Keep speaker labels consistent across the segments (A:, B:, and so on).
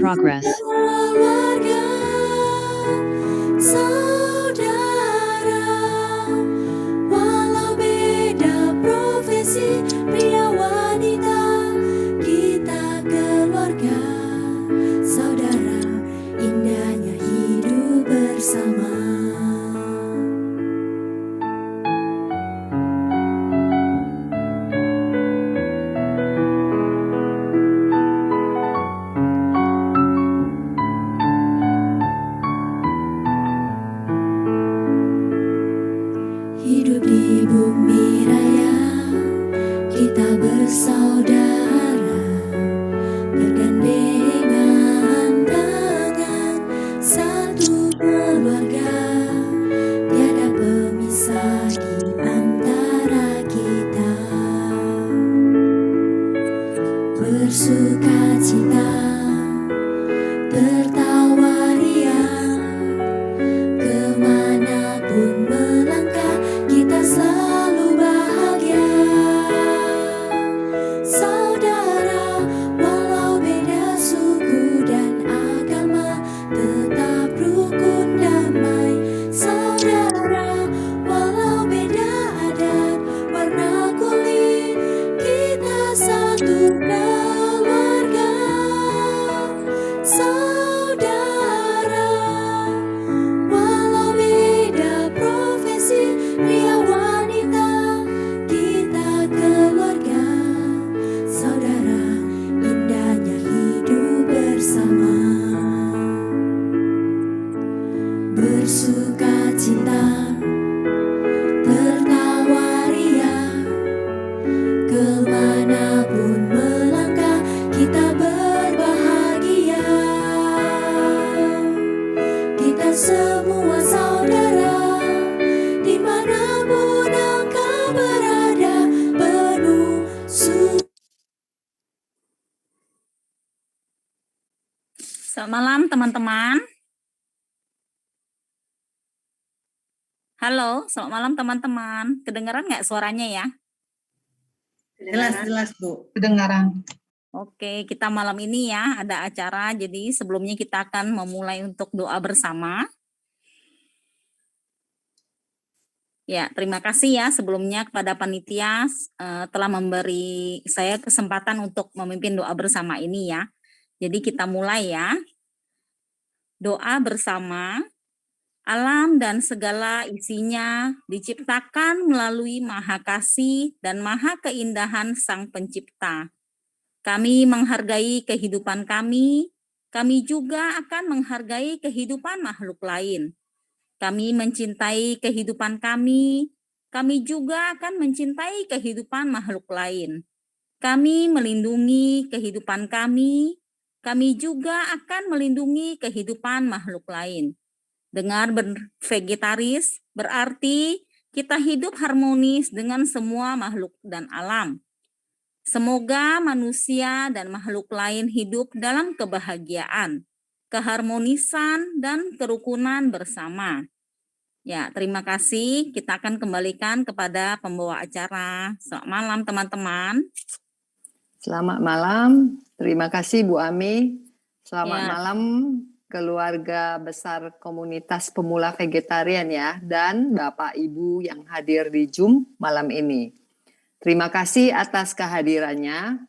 A: progress.
B: Keluarga, saudara, walau beda profesi, pria wanita, kita keluarga, saudara, indahnya hidup bersama. Hidup di bumi raya, kita bersaudara, bergandengan tangan, satu keluarga, tiada pemisah di antara kita. Bersuka cita, tertawa riang, kemanapun melangkah, kita selalu bahagia. Saudara, walau beda suku dan agama, tetap rukun damai. Saudara, walau beda adat, warna kulit, kita satu keluarga. Saudara, walau beda profesi, pria wanita, kita keluarga, saudara, indahnya hidup bersama. Bersuka cita, tertawa riang, kemanapun melangkah, kita berbahagia. Kita semua saudara, dimanapun engkau berada, penuh
C: Selamat malam teman-teman. Halo, selamat malam teman-teman. Kedengaran nggak suaranya ya?
D: Jelas Bu, kedengaran.
C: Oke, kita malam ini ya ada acara, jadi sebelumnya kita akan memulai untuk doa bersama. Ya, terima kasih ya sebelumnya kepada panitia telah memberi saya kesempatan untuk memimpin doa bersama ini ya. Jadi kita mulai ya. Doa bersama. Alam dan segala isinya diciptakan melalui maha kasih dan maha keindahan Sang Pencipta. Kami menghargai kehidupan kami juga akan menghargai kehidupan makhluk lain. Kami mencintai kehidupan kami juga akan mencintai kehidupan makhluk lain. Kami melindungi kehidupan kami juga akan melindungi kehidupan makhluk lain. Dengan bervegetaris berarti kita hidup harmonis dengan semua makhluk dan alam. Semoga manusia dan makhluk lain hidup dalam kebahagiaan, keharmonisan, dan kerukunan bersama. Ya, terima kasih. Kita akan kembalikan kepada pembawa acara. Selamat malam teman-teman.
D: Selamat malam, terima kasih Bu Ami. Selamat
C: Ya.
D: malam keluarga besar komunitas pemula vegetarian ya, dan Bapak Ibu yang hadir di Zoom malam ini. Terima kasih atas kehadirannya.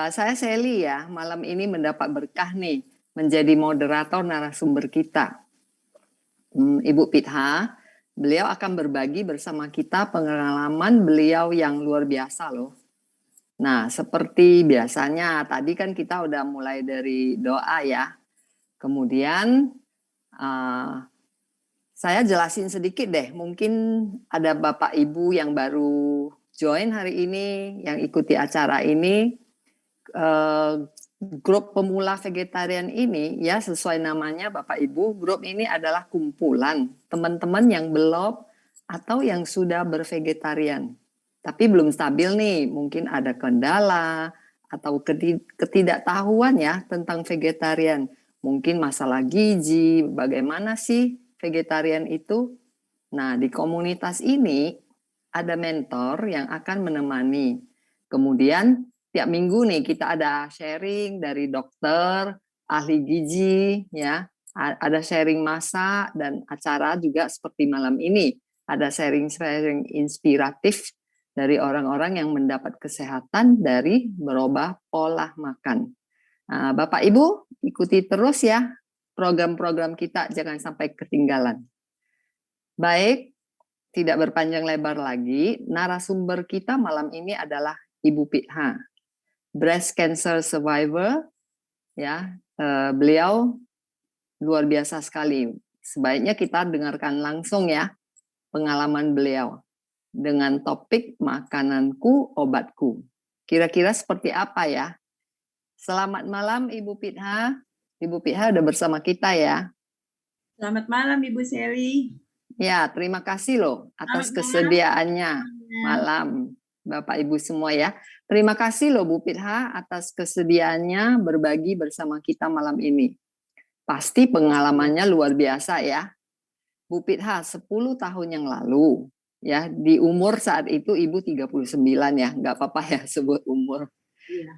D: Saya Sally ya, malam ini mendapat berkah nih menjadi moderator narasumber kita. Ibu Pitha, beliau akan berbagi bersama kita pengalaman beliau yang luar biasa loh. Nah, seperti biasanya tadi kan kita udah mulai dari doa ya. Kemudian saya jelasin sedikit deh, mungkin ada Bapak Ibu yang baru join hari ini, yang ikuti acara ini. Grup pemula vegetarian ini ya sesuai namanya Bapak Ibu, grup ini adalah kumpulan teman-teman yang belum atau yang sudah bervegetarian. Tapi belum stabil nih, mungkin ada kendala atau ketidaktahuan ya tentang vegetarian. Mungkin masalah gizi, bagaimana sih vegetarian itu? Nah, di komunitas ini ada mentor yang akan menemani. Kemudian tiap minggu nih kita ada sharing dari dokter, ahli gizi, ya. Ada sharing masak dan acara juga seperti malam ini. Ada sharing-sharing inspiratif dari orang-orang yang mendapat kesehatan dari merubah pola makan. Nah, Bapak Ibu ikuti terus ya program-program kita, jangan sampai ketinggalan. Baik, tidak berpanjang lebar lagi, narasumber kita malam ini adalah Ibu Pitha, breast cancer survivor, ya. Beliau luar biasa sekali. Sebaiknya kita dengarkan langsung ya pengalaman beliau dengan topik makananku, obatku. Kira-kira seperti apa ya? Selamat malam Ibu Pitha. Ibu Pitha udah bersama kita ya.
A: Selamat malam Ibu Sally.
D: Ya, terima kasih loh atas
A: Selamat
D: kesediaannya
A: malam.
D: malam Bapak Ibu semua ya. Terima kasih loh Bu Pitha atas kesediaannya berbagi bersama kita malam ini. Pasti pengalamannya luar biasa ya. Bu Pitha 10 tahun yang lalu ya, di umur saat itu Ibu 39 ya, nggak apa-apa ya sebut umur.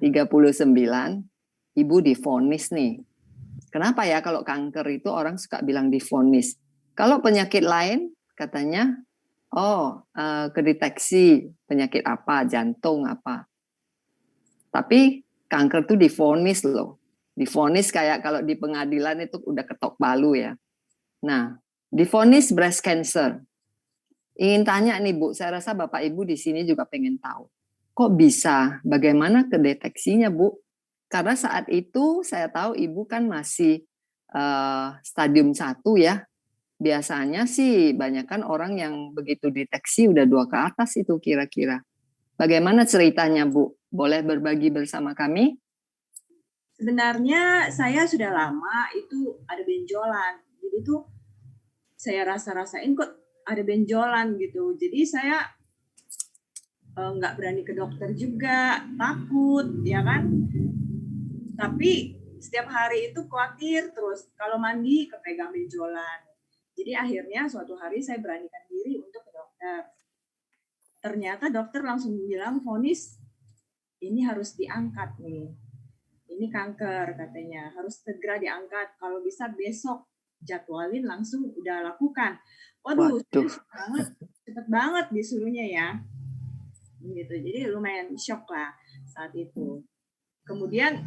A: Iya.
D: 39, Ibu divonis nih. Kenapa ya kalau kanker itu orang suka bilang divonis? Kalau penyakit lain katanya, kedeteksi penyakit apa, jantung apa. Tapi kanker itu divonis loh. Divonis kayak kalau di pengadilan itu udah ketok palu ya. Nah, divonis breast cancer. Ingin tanya nih Bu, saya rasa Bapak Ibu di sini juga pengen tahu. Kok bisa? Bagaimana kedeteksinya Bu? Karena saat itu saya tahu Ibu kan masih stadium 1 ya. Biasanya sih banyak kan orang yang begitu deteksi udah 2 ke atas itu kira-kira. Bagaimana ceritanya Bu? Boleh berbagi bersama kami?
A: Sebenarnya saya sudah lama itu ada benjolan. Jadi tuh saya rasain kok ada benjolan gitu. Jadi saya nggak berani ke dokter juga, takut ya kan. Tapi setiap hari itu khawatir terus kalau mandi kepegang benjolan. Jadi akhirnya suatu hari saya beranikan diri untuk ke dokter. Ternyata dokter langsung bilang vonis ini harus diangkat nih. Ini kanker katanya, harus segera diangkat. Kalau bisa besok jadwalin langsung udah lakukan. Waduh, cepet banget disuruhnya ya. Gitu. Jadi lumayan shock lah saat itu. Kemudian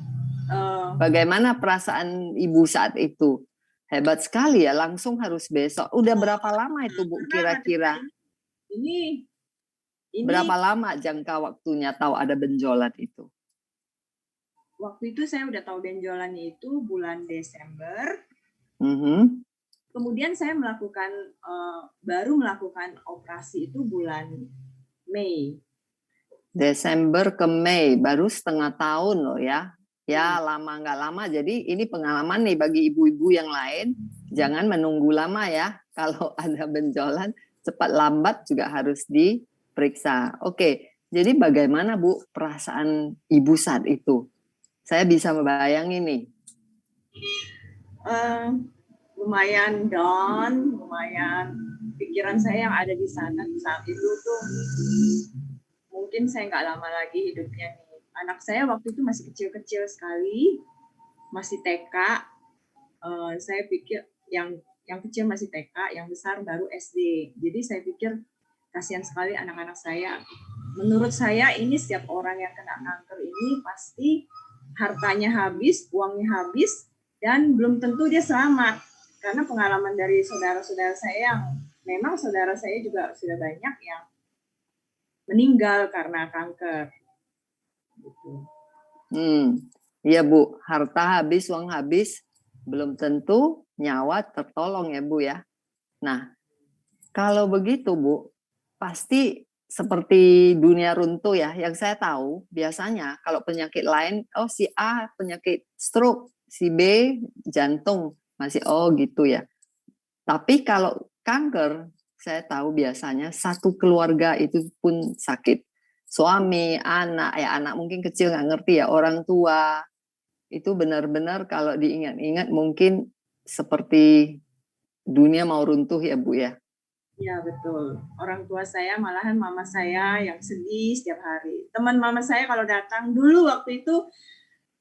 D: bagaimana perasaan Ibu saat itu? Hebat sekali ya, langsung harus besok. Udah berapa lama itu Bu kira-kira?
A: Ini
D: berapa lama jangka waktunya tahu ada benjolan itu?
A: Waktu itu saya udah tahu benjolannya itu bulan Desember. Kemudian saya baru melakukan operasi itu bulan Mei.
D: Desember ke Mei, baru setengah tahun loh ya. Ya lama nggak lama, jadi ini pengalaman nih bagi ibu-ibu yang lain. Jangan menunggu lama ya. Kalau ada benjolan, cepat lambat juga harus diperiksa. Oke, jadi bagaimana Bu perasaan ibu saat itu? Saya bisa membayangin nih.
A: Lumayan down, lumayan pikiran saya yang ada di sana saat itu tuh mungkin saya nggak lama lagi hidupnya nih. Anak saya waktu itu masih kecil-kecil sekali, masih TK. Saya pikir yang kecil masih TK, yang besar baru SD. Jadi saya pikir kasihan sekali anak-anak saya. Menurut saya ini setiap orang yang kena kanker ini pasti hartanya habis, uangnya habis, dan belum tentu dia selamat. Karena pengalaman dari saudara-saudara saya yang memang saudara saya juga sudah banyak yang meninggal karena kanker. Gitu.
D: Iya Bu, harta habis, uang habis, belum tentu nyawa tertolong ya Bu ya. Nah, kalau begitu Bu, pasti seperti dunia runtuh ya. Yang saya tahu biasanya kalau penyakit lain, si A penyakit stroke, si B jantung, masih gitu ya. Tapi kalau kanker, saya tahu biasanya satu keluarga itu pun sakit. Suami, anak, anak mungkin kecil nggak ngerti ya, orang tua. Itu benar-benar kalau diingat-ingat mungkin seperti dunia mau runtuh ya Bu ya.
A: Ya betul. Orang tua saya malahan mama saya yang sedih setiap hari. Teman mama saya kalau datang dulu waktu itu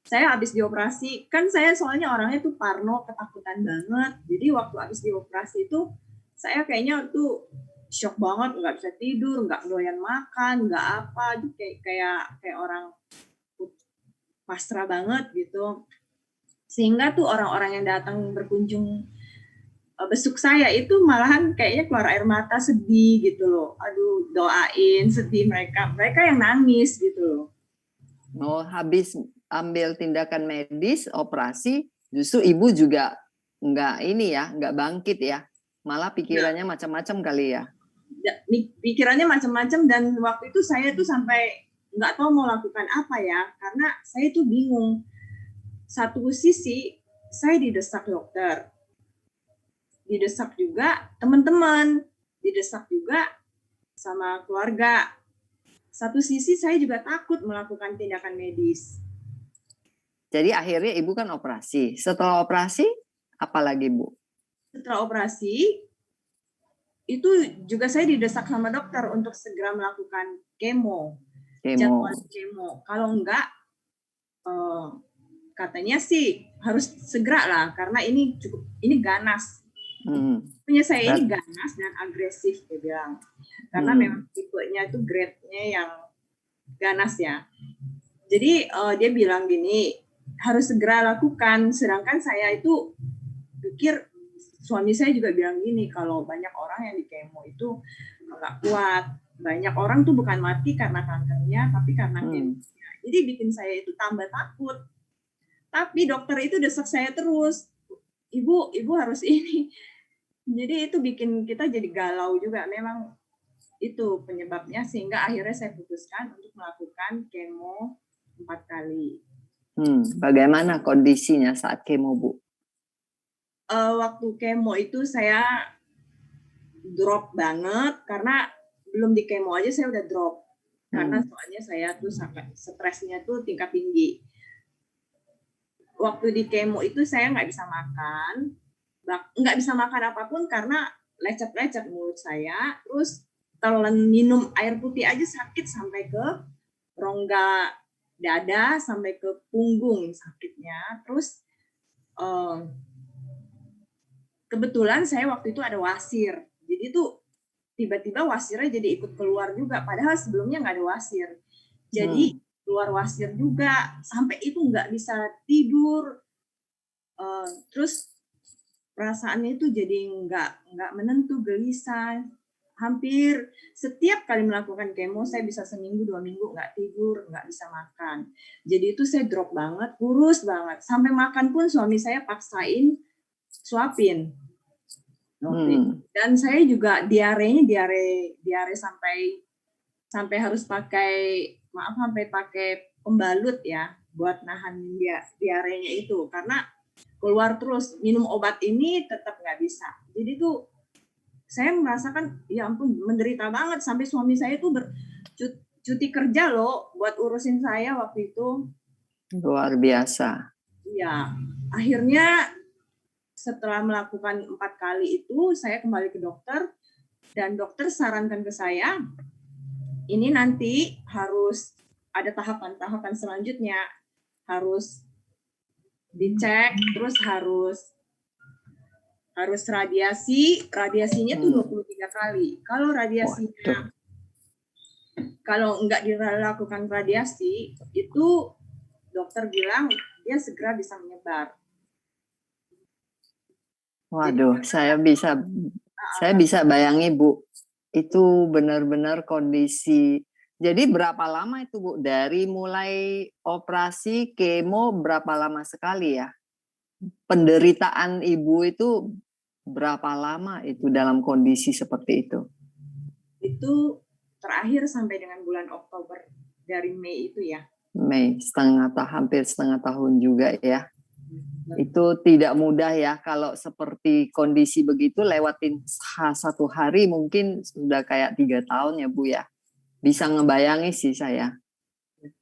A: saya habis dioperasi, kan saya soalnya orangnya tuh parno, ketakutan banget. Jadi waktu habis dioperasi itu saya kayaknya tuh shock banget, nggak bisa tidur, nggak doyan makan, nggak apa, kayak orang pasrah banget gitu. Sehingga tuh orang-orang yang datang berkunjung besuk saya itu malahan kayaknya keluar air mata, sedih gitu loh. Aduh, doain, sedih mereka yang nangis gitu loh.
D: Oh, habis ambil tindakan medis, operasi, justru ibu juga nggak bangkit ya, malah pikirannya macam-macam kali ya.
A: Pikirannya macam-macam, dan waktu itu saya tuh sampai nggak tahu mau lakukan apa ya, karena saya tuh bingung. Satu sisi saya didesak dokter, didesak juga teman-teman, didesak juga sama keluarga. Satu sisi saya juga takut melakukan tindakan medis.
D: Jadi akhirnya ibu kan operasi. Setelah operasi, apa lagi Bu?
A: Setelah operasi, itu juga saya didesak sama dokter untuk segera melakukan kemo. Jadwal kemo. Kalau enggak, katanya sih harus segera lah, karena ini ganas. Punya saya ini ganas dan agresif, dia bilang. Karena memang tipenya itu grade-nya yang ganas ya. Jadi dia bilang gini, harus segera lakukan. Sedangkan saya itu pikir, suami saya juga bilang gini, kalau banyak orang yang di kemo itu nggak kuat. Banyak orang tuh bukan mati karena kankernya, tapi karena kemonya. Jadi bikin saya itu tambah takut. Tapi dokter itu desak saya terus, ibu harus ini. Jadi itu bikin kita jadi galau juga. Memang itu penyebabnya, sehingga akhirnya saya putuskan untuk melakukan kemo 4 kali.
D: Bagaimana kondisinya saat kemo, Bu?
A: Waktu kemo itu saya drop banget, karena belum di kemo aja saya udah drop. Karena soalnya saya tuh stresnya tuh tingkat tinggi. Waktu di kemo itu saya nggak bisa makan apapun karena lecet-lecet mulut saya. Terus telan minum air putih aja sakit sampai ke rongga dada, sampai ke punggung sakitnya. Terus kebetulan saya waktu itu ada wasir, jadi tuh tiba-tiba wasirnya jadi ikut keluar juga, padahal sebelumnya nggak ada wasir. Jadi keluar wasir juga, sampai itu nggak bisa tidur. Terus perasaannya itu jadi nggak menentu, gelisah. Hampir setiap kali melakukan kemo saya bisa seminggu 2 minggu nggak tidur, nggak bisa makan. Jadi itu saya drop banget, kurus banget. Sampai makan pun suami saya paksain suapin. Dan saya juga diare sampai harus pakai pembalut ya buat nahan diarenya itu, karena keluar terus. Minum obat ini tetap nggak bisa. Jadi tuh saya merasakan, ya ampun, menderita banget. Sampai suami saya tuh cuti kerja loh buat urusin saya waktu itu.
D: Luar biasa.
A: Iya, akhirnya setelah melakukan 4 kali itu, saya kembali ke dokter, dan dokter sarankan ke saya, ini nanti harus ada tahapan-tahapan selanjutnya, harus dicek, terus harus radiasinya tuh 23 kali. Kalau radiasinya, kalau nggak dilakukan radiasi, itu dokter bilang dia segera bisa menyebar.
D: Waduh, saya bisa bayangi, Bu. Itu benar-benar kondisi. Jadi berapa lama itu, Bu? Dari mulai operasi kemo berapa lama sekali ya? Penderitaan Ibu itu berapa lama itu dalam kondisi seperti itu?
A: Itu terakhir sampai dengan bulan Oktober, dari Mei itu ya.
D: Mei, hampir setengah tahun juga ya. Itu tidak mudah ya, kalau seperti kondisi begitu lewatin 1 hari mungkin sudah kayak 3 tahun ya Bu ya. Bisa ngebayangi sih saya.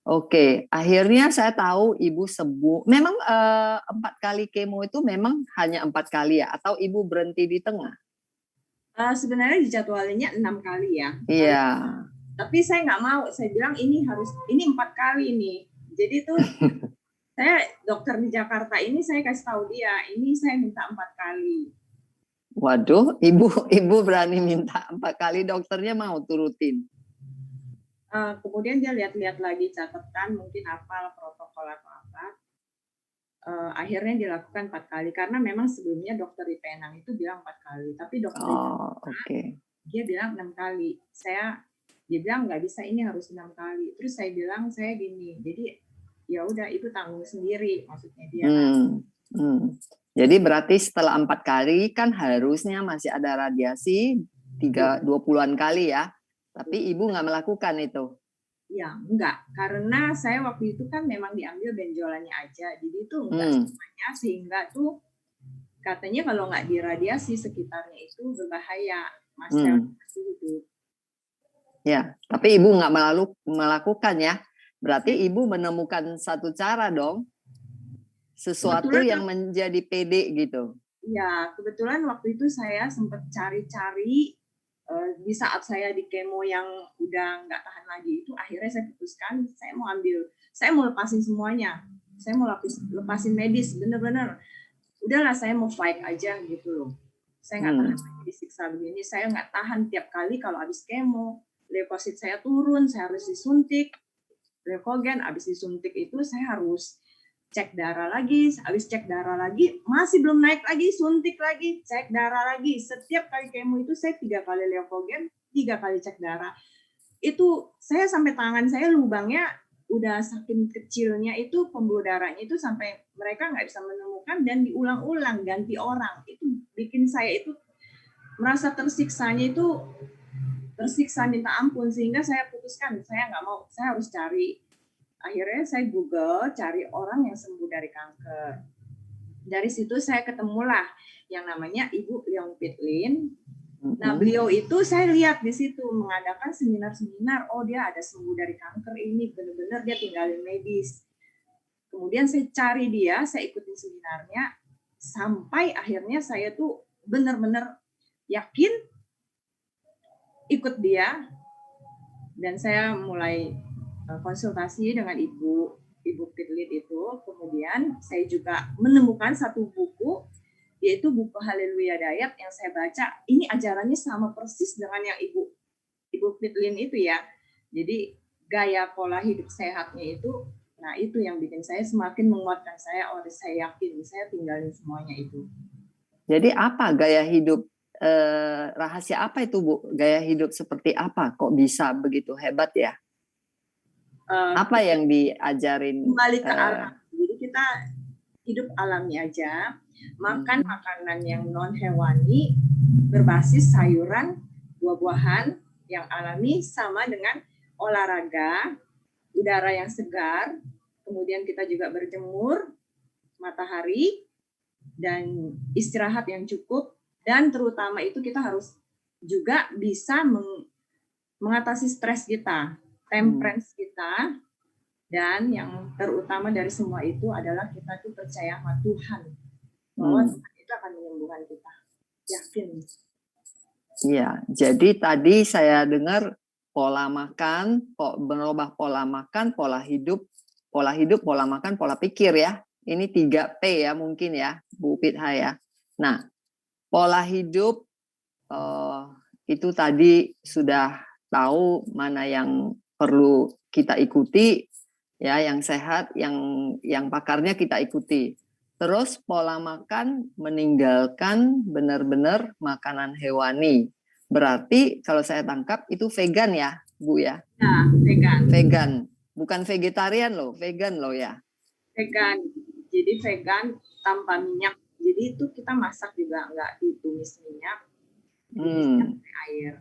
D: Oke, akhirnya saya tahu Ibu sembuh. Memang 4 kali kemo itu memang hanya 4 kali ya, atau Ibu berhenti di tengah?
A: Sebenarnya dijadwalinnya 6 kali ya.
D: Iya.
A: Tapi saya nggak mau, saya bilang ini 4 kali nih. Jadi tuh Saya dokter di Jakarta ini saya kasih tahu dia, ini saya minta 4 kali.
D: Waduh, ibu berani minta 4 kali, dokternya mau turutin.
A: Kemudian dia lihat-lihat lagi catatan, mungkin hafal protokol atau apa. Akhirnya dilakukan 4 kali karena memang sebelumnya dokter di Penang itu bilang 4 kali, tapi dokter di Jakarta
D: Oke.
A: dia bilang 6 kali. Dia bilang nggak bisa, ini harus 6 kali. Terus saya bilang saya gini, jadi ya udah ibu tanggung sendiri, maksudnya dia.
D: Jadi berarti setelah 4 kali kan harusnya masih ada radiasi 20-an kali ya, tapi ibu nggak melakukan itu.
A: Ya enggak, karena saya waktu itu kan memang diambil benjolannya aja, jadi itu enggak semuanya, sehingga tuh katanya kalau nggak diradiasi sekitarnya itu berbahaya, masih hidup.
D: Ya, tapi ibu nggak melakukan ya. Berarti ibu menemukan satu cara dong, sesuatu
A: Kebetulan
D: yang menjadi pede gitu.
A: Ya, kebetulan waktu itu saya sempat cari-cari di saat saya di kemo yang udah nggak tahan lagi itu, akhirnya saya putuskan saya mau lepasin semuanya, saya mau lepasin medis, bener-bener udahlah saya mau fight aja gitu loh. Saya nggak tahan lagi disiksa begini, saya nggak tahan tiap kali kalau habis kemo, leukosit saya turun, saya harus disuntik, leukogen, habis disuntik itu saya harus cek darah lagi, habis cek darah lagi, masih belum naik lagi, suntik lagi, cek darah lagi. Setiap kali kemo itu saya 3 kali leukogen, 3 kali cek darah. Itu saya sampai tangan saya lubangnya udah saking kecilnya itu, pembuluh darahnya itu sampai mereka nggak bisa menemukan dan diulang-ulang ganti orang. Itu bikin saya itu merasa tersiksa minta ampun, sehingga saya putuskan saya nggak mau, saya harus cari. Akhirnya saya Google cari orang yang sembuh dari kanker. Dari situ saya ketemulah yang namanya Ibu Leong Pitlin. Nah, beliau itu saya lihat di situ mengadakan seminar-seminar. Oh, dia ada sembuh dari kanker ini, benar-benar dia tinggalin medis. Kemudian saya cari dia, saya ikutin seminarnya, sampai akhirnya saya tuh benar-benar yakin ikut dia, dan saya mulai konsultasi dengan Ibu Pitlin itu. Kemudian saya juga menemukan satu buku, yaitu buku Haleluya Diet yang saya baca. Ini ajarannya sama persis dengan yang Ibu Pitlin itu ya. Jadi gaya pola hidup sehatnya itu, nah itu yang bikin saya semakin menguatkan saya. Oh, saya yakin saya tinggalin semuanya itu.
D: Jadi apa gaya hidup, rahasia apa itu Bu? Gaya hidup seperti apa kok bisa begitu hebat ya? Apa yang diajarin?
A: Kembali ke alam. Jadi kita hidup alami aja, makan makanan yang non hewani, berbasis sayuran, buah-buahan yang alami, sama dengan olahraga, udara yang segar, kemudian kita juga berjemur, matahari, dan istirahat yang cukup, dan terutama itu kita harus juga bisa mengatasi stres kita, temperance kita, dan yang terutama dari semua itu adalah kita tuh percaya sama Tuhan, bahwa Tuhan itu akan menyembuhkan kita, yakin.
D: Iya, jadi tadi saya dengar pola makan, berubah pola makan, pola hidup, pola makan, pola pikir ya. Ini 3P ya mungkin ya, Bu Pitha ya. Nah, pola hidup itu tadi sudah tahu mana yang perlu kita ikuti, ya, yang sehat, yang pakarnya kita ikuti. Terus pola makan meninggalkan benar-benar makanan hewani. Berarti kalau saya tangkap itu vegan ya, Bu ya?
A: Nah, vegan.
D: Vegan, bukan vegetarian loh, vegan loh ya.
A: Vegan, jadi vegan tanpa minyak. Jadi itu kita masak juga nggak ditumis minyak, tumisnya pakai air.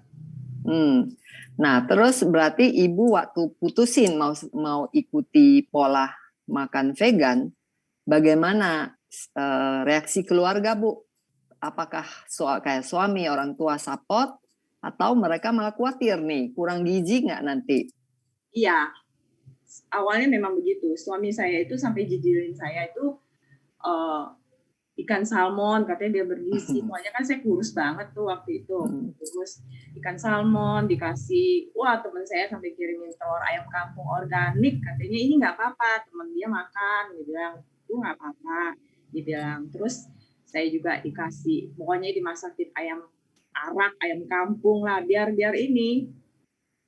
D: Nah, terus berarti Ibu waktu putusin mau ikuti pola makan vegan, bagaimana reaksi keluarga, Bu? Apakah kayak suami, orang tua support, atau mereka malah khawatir nih, kurang gizi nggak nanti?
A: Iya, awalnya memang begitu. Suami saya itu sampai jijilin saya itu ikan salmon, katanya dia bergizi. Soalnya kan saya kurus banget tuh waktu itu. Terus ikan salmon dikasih, wah teman saya sampai kirimin telur ayam kampung organik, katanya ini nggak apa-apa, teman dia makan, dia bilang itu nggak apa-apa, dia bilang. Terus saya juga dikasih, pokoknya dimasakin ayam arak, ayam kampung lah, biar ini,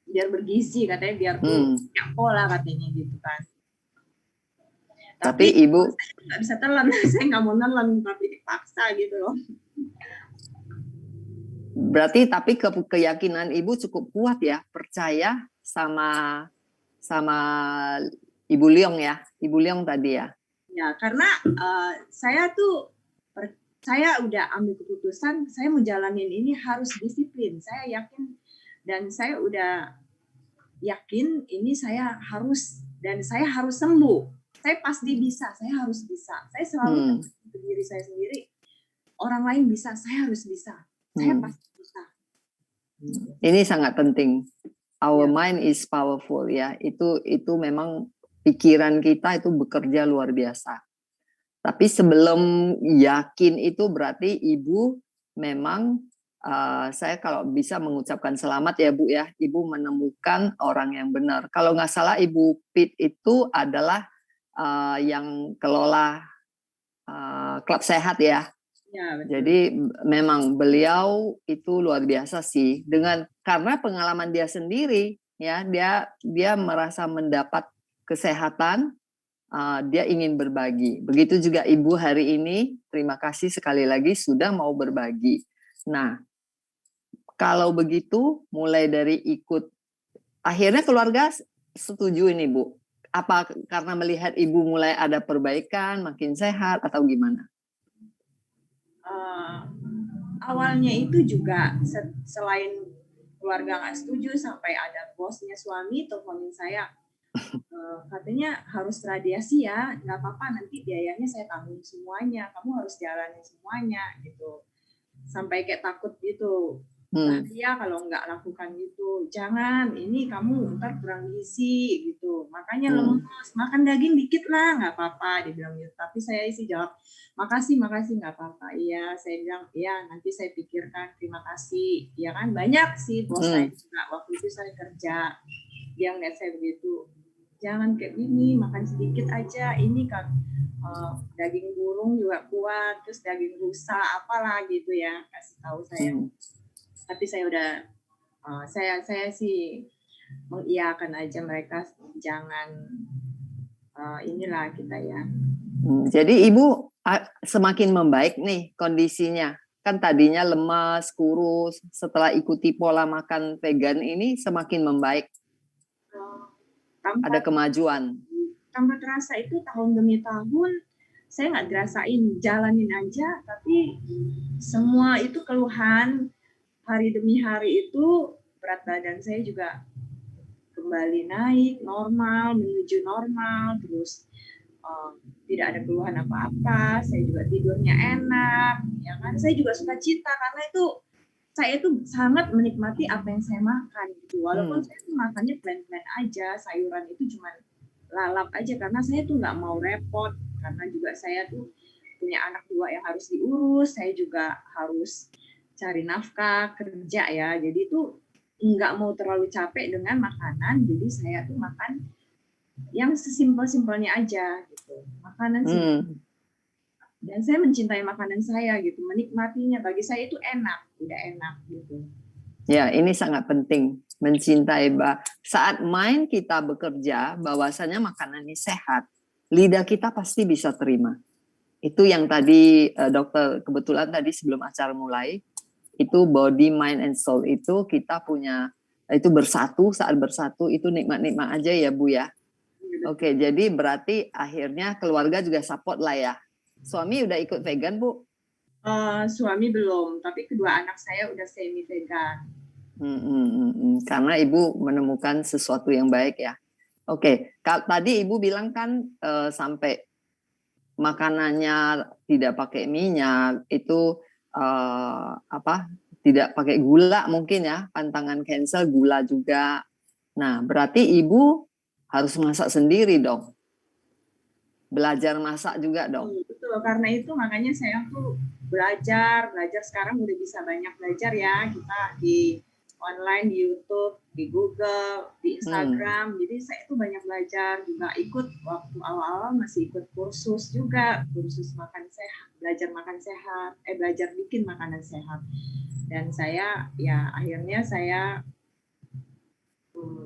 A: biar bergizi, katanya biar tuh pola katanya gitu kan.
D: Tapi Ibu
A: saya nggak bisa telan, saya nggak mau nelan, tapi dipaksa gitu loh.
D: berarti tapi keyakinan Ibu cukup kuat ya, percaya sama Ibu Liong ya, Ibu Liong tadi ya.
A: Ya, karena saya udah ambil keputusan, saya mau jalanin ini harus disiplin. Saya yakin dan saya udah yakin ini saya harus sembuh. Saya pasti bisa, saya harus bisa. Saya selalu ke diri saya sendiri, orang lain bisa, saya harus bisa. Saya pasti bisa.
D: Ini sangat penting. Our mind is powerful ya. Itu memang pikiran kita itu bekerja luar biasa. Tapi sebelum yakin itu berarti Ibu memang saya kalau bisa mengucapkan selamat ya Bu ya. Ibu menemukan orang yang benar. Kalau nggak salah Ibu Pit itu adalah yang kelola klub sehat ya.
A: Ya, betul.
D: Jadi memang beliau itu luar biasa sih, karena pengalaman dia sendiri ya, dia merasa mendapat kesehatan, dia ingin berbagi. Begitu juga Ibu hari ini, terima kasih sekali lagi sudah mau berbagi. Nah, kalau begitu mulai dari akhirnya keluarga setuju ini Bu. Apa karena melihat Ibu mulai ada perbaikan, makin sehat atau gimana?
A: Awalnya itu juga selain keluarga nggak setuju, sampai ada bosnya suami teleponin saya, katanya harus radiasi ya, nggak apa-apa nanti biayanya saya tanggung semuanya, kamu harus jalanin semuanya gitu. Sampai kayak takut gitu. Bahaya kalau nggak lakukan gitu. Jangan, ini kamu ntar kurang gizi gitu. Makanya lemes, makan daging dikit lah, nggak apa-apa, dia bilang gitu. Tapi saya sih jawab, makasih nggak apa-apa. Iya, saya bilang, iya nanti saya pikirkan, terima kasih. Ya kan banyak sih bos saya juga. Waktu itu saya kerja, dia ngeliat saya begitu. Jangan kayak gini, makan sedikit aja. Ini kan daging burung juga kuat, terus daging rusa apalah gitu ya, kasih tahu saya. Tapi saya udah saya sih mengiyakan aja mereka, jangan inilah kita ya.
D: Jadi Ibu semakin membaik nih kondisinya. Kan tadinya lemas, kurus, setelah ikuti pola makan vegan ini semakin membaik. Ada kemajuan.
A: Tanpa terasa itu tahun demi tahun, saya nggak dirasain, jalanin aja, tapi semua itu keluhan hari demi hari itu, berat badan saya juga kembali naik, normal, menuju normal, terus tidak ada keluhan apa-apa, saya juga tidurnya enak, ya kan? Saya juga suka cita karena saya itu sangat menikmati apa yang saya makan gitu. Walaupun saya tuh makannya plain-plain aja, sayuran itu cuma lalap aja karena saya tuh nggak mau repot, karena juga saya tuh punya anak 2 yang harus diurus, saya juga harus cari nafkah, kerja ya, jadi itu nggak mau terlalu capek dengan makanan, jadi saya tuh makan yang sesimpel-simpelnya aja gitu, makanan simpel. Dan saya mencintai makanan saya gitu, menikmatinya, bagi saya itu enak, udah enak gitu.
D: Ya, ini sangat penting, mencintai. Saat mind kita bekerja, bahwasanya makanan ini sehat, lidah kita pasti bisa terima. Itu yang tadi dokter, kebetulan tadi sebelum acara mulai, itu body, mind, and soul itu kita punya, itu bersatu, saat bersatu itu nikmat-nikmat aja ya Bu ya. Oke, jadi berarti akhirnya keluarga juga support lah ya. Suami udah ikut vegan Bu?
A: Suami belum, tapi kedua anak saya udah semi vegan.
D: Karena Ibu menemukan sesuatu yang baik ya. Oke, tadi Ibu bilang kan sampai makanannya tidak pakai minyak, itu tidak pakai gula mungkin ya, pantangan cancel gula juga. Nah, berarti Ibu harus masak sendiri dong. Belajar masak juga dong.
A: Betul. karena itu makanya saya tuh belajar sekarang udah bisa banyak belajar ya, kita di online, di YouTube, di Google, di Instagram. Jadi saya tuh banyak belajar, juga ikut waktu awal-awal masih ikut kursus juga, kursus makan sehat, belajar bikin makanan sehat. Dan saya ya akhirnya saya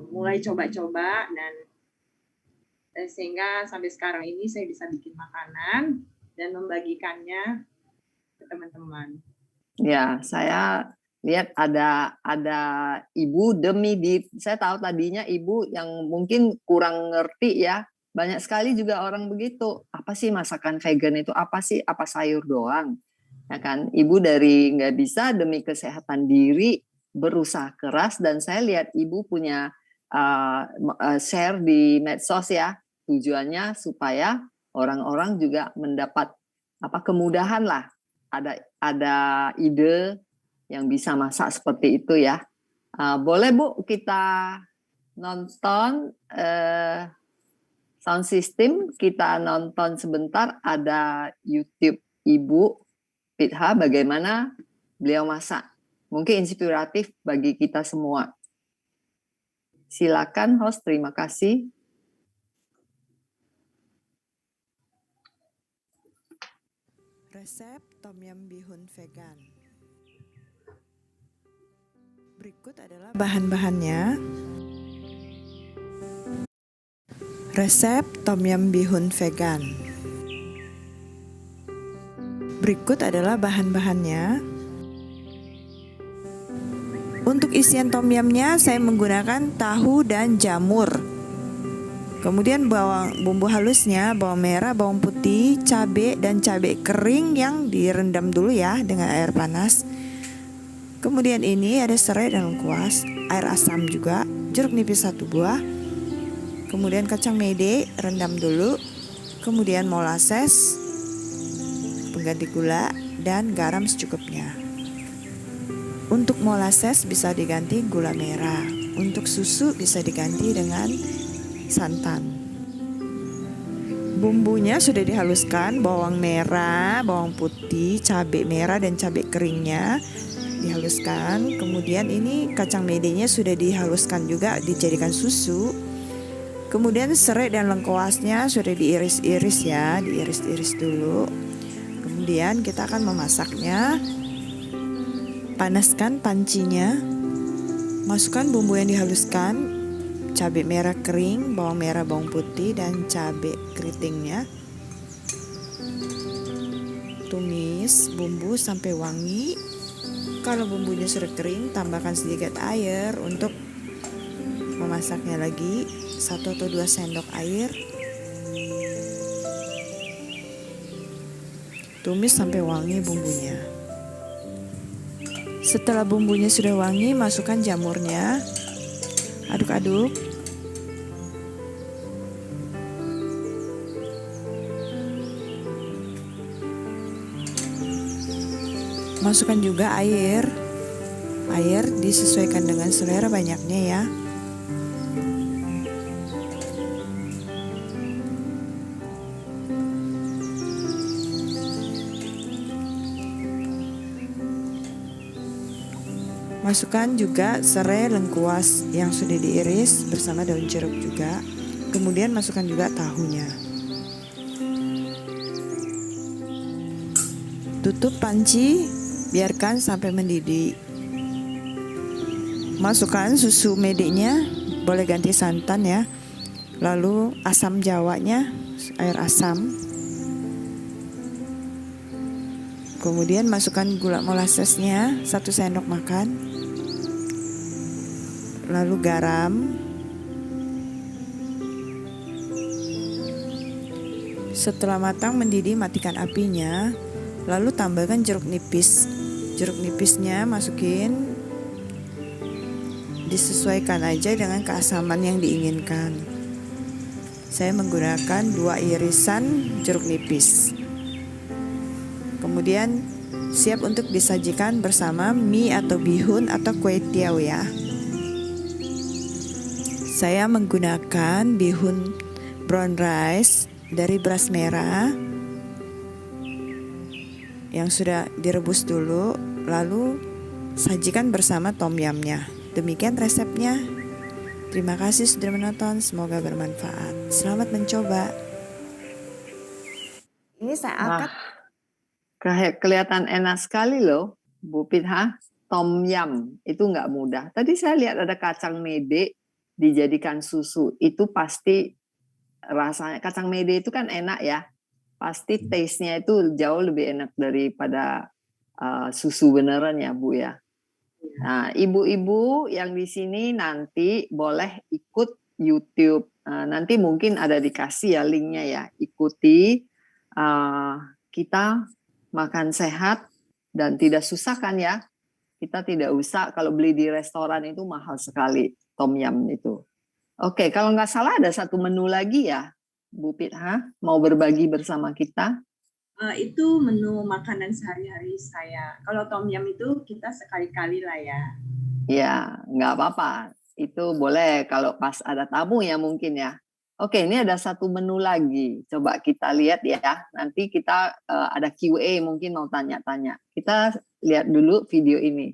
A: mulai coba-coba dan sehingga sampai sekarang ini saya bisa bikin makanan dan membagikannya ke teman-teman.
D: Ya, saya lihat ada ibu saya tahu tadinya ibu yang mungkin kurang ngerti ya. Banyak sekali juga orang begitu. Apa sih masakan vegan itu? Apa sih? Apa sayur doang? Ya kan? Ibu dari nggak bisa demi kesehatan diri berusaha keras, dan saya lihat ibu punya share di medsos ya. Tujuannya supaya orang-orang juga mendapat kemudahan lah. Ada ide yang bisa masak seperti itu ya. Boleh Bu kita nonton sound system, kita nonton sebentar, ada YouTube Ibu Pitha bagaimana beliau masak. Mungkin inspiratif bagi kita semua. Silakan host, terima kasih.
E: Resep tom yum bihun vegan. Berikut adalah bahan-bahannya. Resep tom yum bihun vegan. Berikut adalah bahan-bahannya. Untuk isian tom yumnya saya menggunakan tahu dan jamur. Kemudian bumbu halusnya, bawang merah, bawang putih, cabai dan cabai kering yang direndam dulu ya dengan air panas. Kemudian ini ada serai dan lengkuas, air asam juga, jeruk nipis 1 buah. Kemudian kacang mede rendam dulu. Kemudian molasses, pengganti gula, dan garam secukupnya. Untuk molasses bisa diganti gula merah. Untuk susu bisa diganti dengan santan. Bumbunya sudah dihaluskan, bawang merah, bawang putih, cabai merah dan cabai keringnya dihaluskan. Kemudian ini kacang medenya sudah dihaluskan juga dijadikan susu. Kemudian serai dan lengkuasnya sudah diiris-iris ya, diiris-iris dulu. Kemudian kita akan memasaknya. Panaskan pancinya. Masukkan bumbu yang dihaluskan, cabai merah kering, bawang merah, bawang putih, dan cabai keritingnya. Tumis bumbu sampai wangi. Kalau bumbunya sudah kering, tambahkan sedikit air untuk memasaknya lagi, 1 atau 2 sendok air. Tumis sampai wangi bumbunya. Setelah bumbunya sudah wangi, masukkan jamurnya. Aduk-aduk. Masukkan juga air. Air disesuaikan dengan selera banyaknya ya. Masukkan juga serai lengkuas yang sudah diiris bersama daun jeruk juga. Kemudian masukkan juga tahunya. Tutup panci, biarkan sampai mendidih. Masukkan susu medenya, boleh ganti santan ya. Lalu asam jawanya, air asam. Kemudian masukkan gula molassesnya 1 sendok makan. Lalu garam. Setelah matang mendidih, matikan apinya. Lalu tambahkan jeruk nipis. Jeruk nipisnya masukin. Disesuaikan aja dengan keasaman yang diinginkan. Saya menggunakan 2 irisan jeruk nipis. Kemudian siap untuk disajikan bersama mie atau bihun atau kue tiaw ya. Saya menggunakan bihun brown rice dari beras merah. yang sudah direbus dulu, lalu sajikan bersama tom yumnya. Demikian resepnya. Terima kasih sudah menonton, semoga bermanfaat. Selamat mencoba. Ini saya
D: Wah,
E: akan
D: kelihatan enak sekali loh, Bu Pitha. Tom yum itu nggak mudah. Tadi saya lihat ada kacang mede dijadikan susu. Itu pasti rasanya, kacang mede itu kan enak ya. Pasti taste-nya itu jauh lebih enak daripada susu beneran ya Bu ya. Nah, ibu-ibu yang di sini nanti boleh ikut YouTube. Nanti mungkin ada dikasih ya linknya ya. Ikuti kita makan sehat dan tidak susah kan ya. Kita tidak usah, kalau beli di restoran itu mahal sekali tom yum itu. Oke, kalau nggak salah ada satu menu lagi ya, Bu Pitha, mau berbagi bersama kita.
A: Itu menu makanan sehari-hari saya. Kalau tom yum itu kita sekali-kali lah ya.
D: Ya, nggak apa-apa. Itu boleh kalau pas ada tamu ya mungkin ya. Oke, ini ada satu menu lagi. Coba kita lihat ya. Nanti kita ada Q&A mungkin mau tanya-tanya. Kita lihat dulu video ini.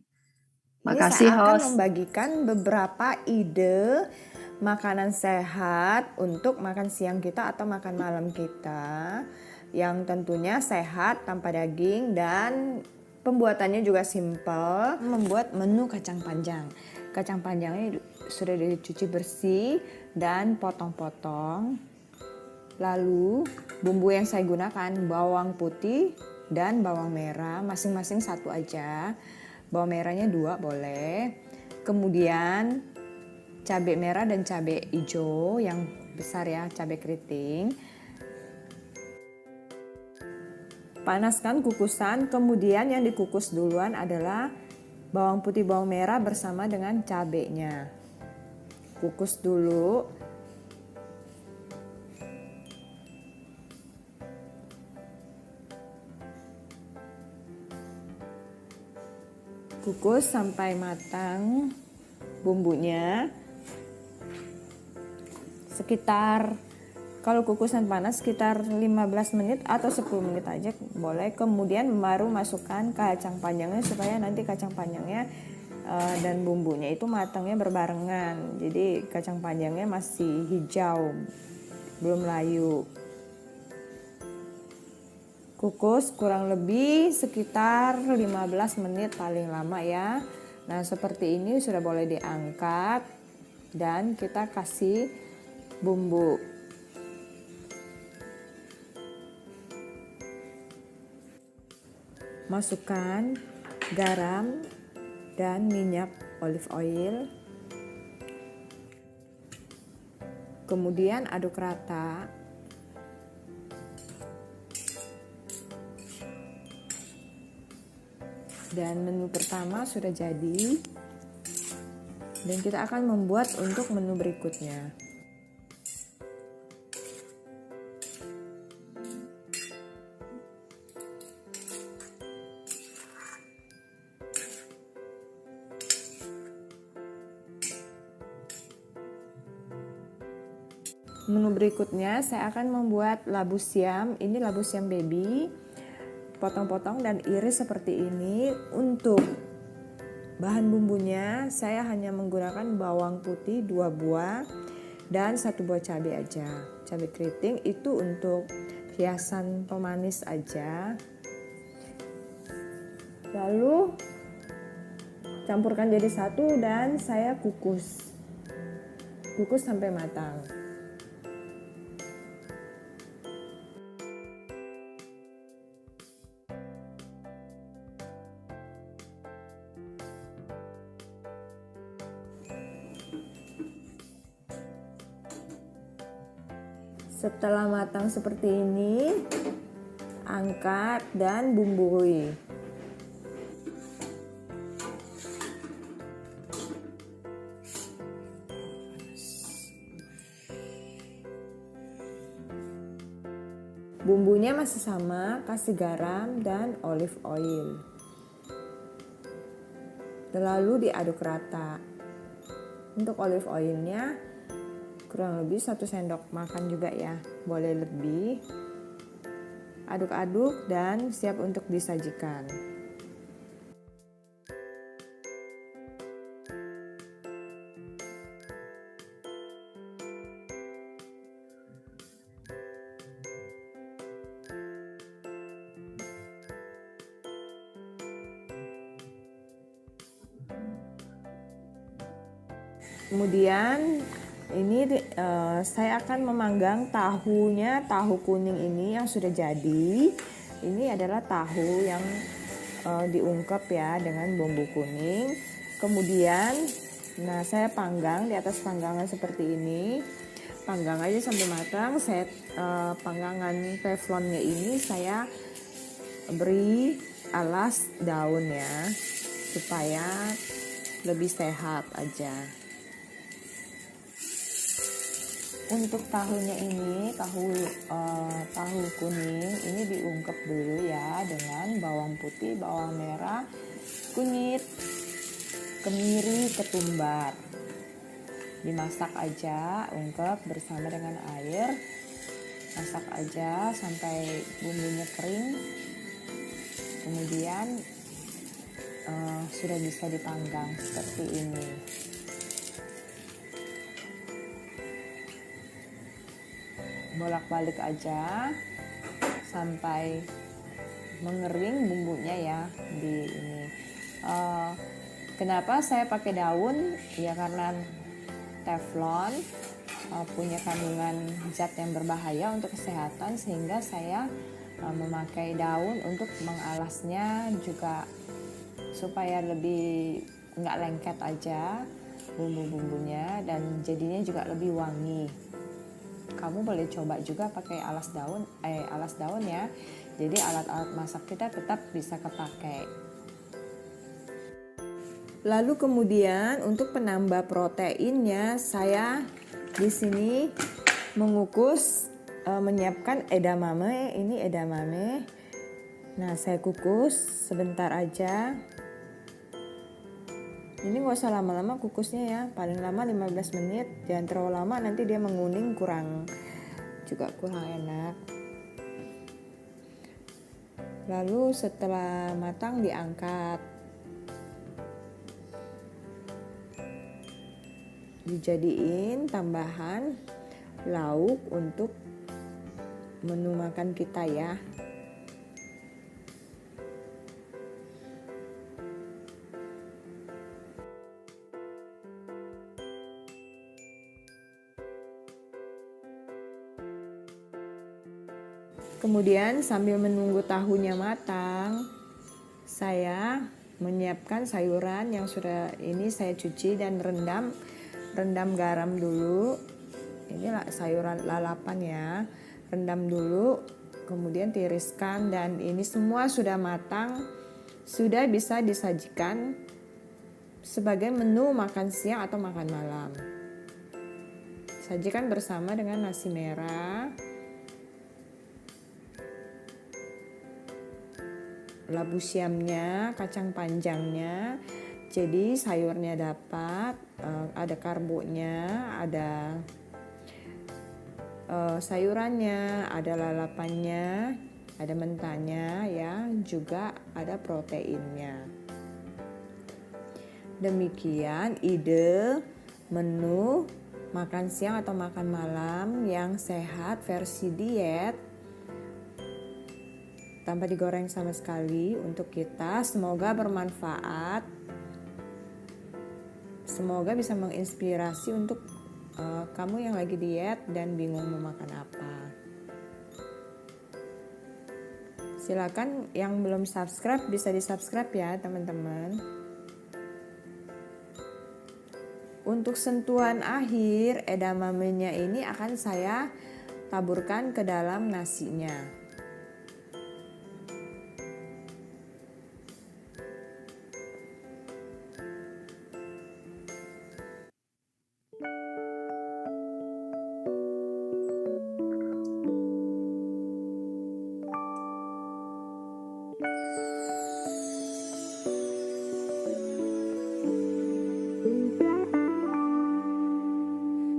D: Makasih
E: saya akan
D: host.
E: membagikan beberapa ide makanan sehat untuk makan siang kita atau makan malam kita, yang tentunya sehat tanpa daging dan pembuatannya juga simpel. Membuat menu kacang panjang. Kacang panjangnya sudah dicuci bersih dan potong-potong. Lalu bumbu yang saya gunakan bawang putih dan bawang merah, masing-masing satu aja. Bawang merahnya 2 boleh. Kemudian cabai merah dan cabai hijau yang besar ya, cabai keriting. Panaskan kukusan, kemudian yang dikukus duluan adalah bawang putih, bawang merah bersama dengan cabainya. Kukus dulu. Kukus sampai matang bumbunya. Sekitar, kalau kukusan panas sekitar 15 menit atau 10 menit aja boleh. Kemudian baru masukkan kacang panjangnya supaya nanti kacang panjangnya dan bumbunya itu matangnya berbarengan. Jadi kacang panjangnya masih hijau, belum layu. Kukus kurang lebih sekitar 15 menit paling lama ya. Nah, seperti ini sudah boleh diangkat dan kita kasih bumbu. Masukkan garam dan minyak olive oil. Kemudian aduk rata. Dan menu pertama sudah jadi. Dan kita akan membuat untuk menu berikutnya. Menu berikutnya saya akan membuat labu siam. Ini labu siam baby. Potong-potong dan iris seperti ini. Untuk bahan bumbunya saya hanya menggunakan bawang putih 2 buah dan 1 buah cabai aja. Cabai keriting itu untuk hiasan pemanis aja. Lalu campurkan jadi satu dan saya kukus. Kukus sampai matang. Setelah matang seperti ini, angkat dan bumbui. Bumbunya masih sama, kasih garam dan olive oil. Lalu diaduk rata. Untuk olive oilnya kurang lebih 1 sendok makan juga ya, boleh lebih. aduk-aduk dan siap untuk disajikan. Kemudian ini saya akan memanggang tahunya, tahu kuning ini yang sudah jadi. Ini adalah tahu yang diungkep ya dengan bumbu kuning. Kemudian saya panggang di atas panggangan seperti ini. Panggang aja sampai matang. Saya panggangan teflonnya ini saya beri alas daun ya, supaya lebih sehat aja. Untuk tahunya ini, tahu kuning ini diungkep dulu ya dengan bawang putih, bawang merah, kunyit, kemiri, ketumbar. Dimasak aja, ungkep bersama dengan air. Masak aja sampai bumbunya kering. Kemudian sudah bisa dipanggang seperti ini. Bolak-balik aja sampai mengering bumbunya ya di ini. Kenapa saya pakai daun? Ya karena teflon punya kandungan zat yang berbahaya untuk kesehatan, sehingga saya memakai daun untuk mengalasnya juga supaya lebih nggak lengket aja bumbu-bumbunya dan jadinya juga lebih wangi. Kamu boleh coba juga pakai alas daun ya. Jadi alat-alat masak kita tetap bisa kepakai. Lalu kemudian untuk penambah proteinnya saya di sini mengukus menyiapkan edamame. Ini edamame. Nah, saya kukus sebentar aja. Ini gak usah lama-lama kukusnya ya, paling lama 15 menit, jangan terlalu lama nanti dia menguning kurang enak. Lalu setelah matang diangkat, dijadiin tambahan lauk untuk menu makan kita ya. Kemudian sambil menunggu tahunya matang, saya menyiapkan sayuran yang sudah ini saya cuci dan rendam garam dulu. Ini sayuran lalapan ya, rendam dulu, kemudian tiriskan dan ini semua sudah matang, sudah bisa disajikan sebagai menu makan siang atau makan malam. Sajikan bersama dengan nasi merah, labu siamnya, kacang panjangnya. Jadi sayurnya dapat, ada karbonya, ada sayurannya, ada lalapannya, ada mentanya ya, juga ada proteinnya. Demikian ide menu makan siang atau makan malam yang sehat versi diet tanpa digoreng sama sekali untuk kita. Semoga bermanfaat. Semoga bisa menginspirasi untuk kamu yang lagi diet dan bingung mau makan apa. Silakan yang belum subscribe bisa di-subscribe ya teman-teman. Untuk sentuhan akhir, edamamenya ini akan saya taburkan ke dalam nasinya.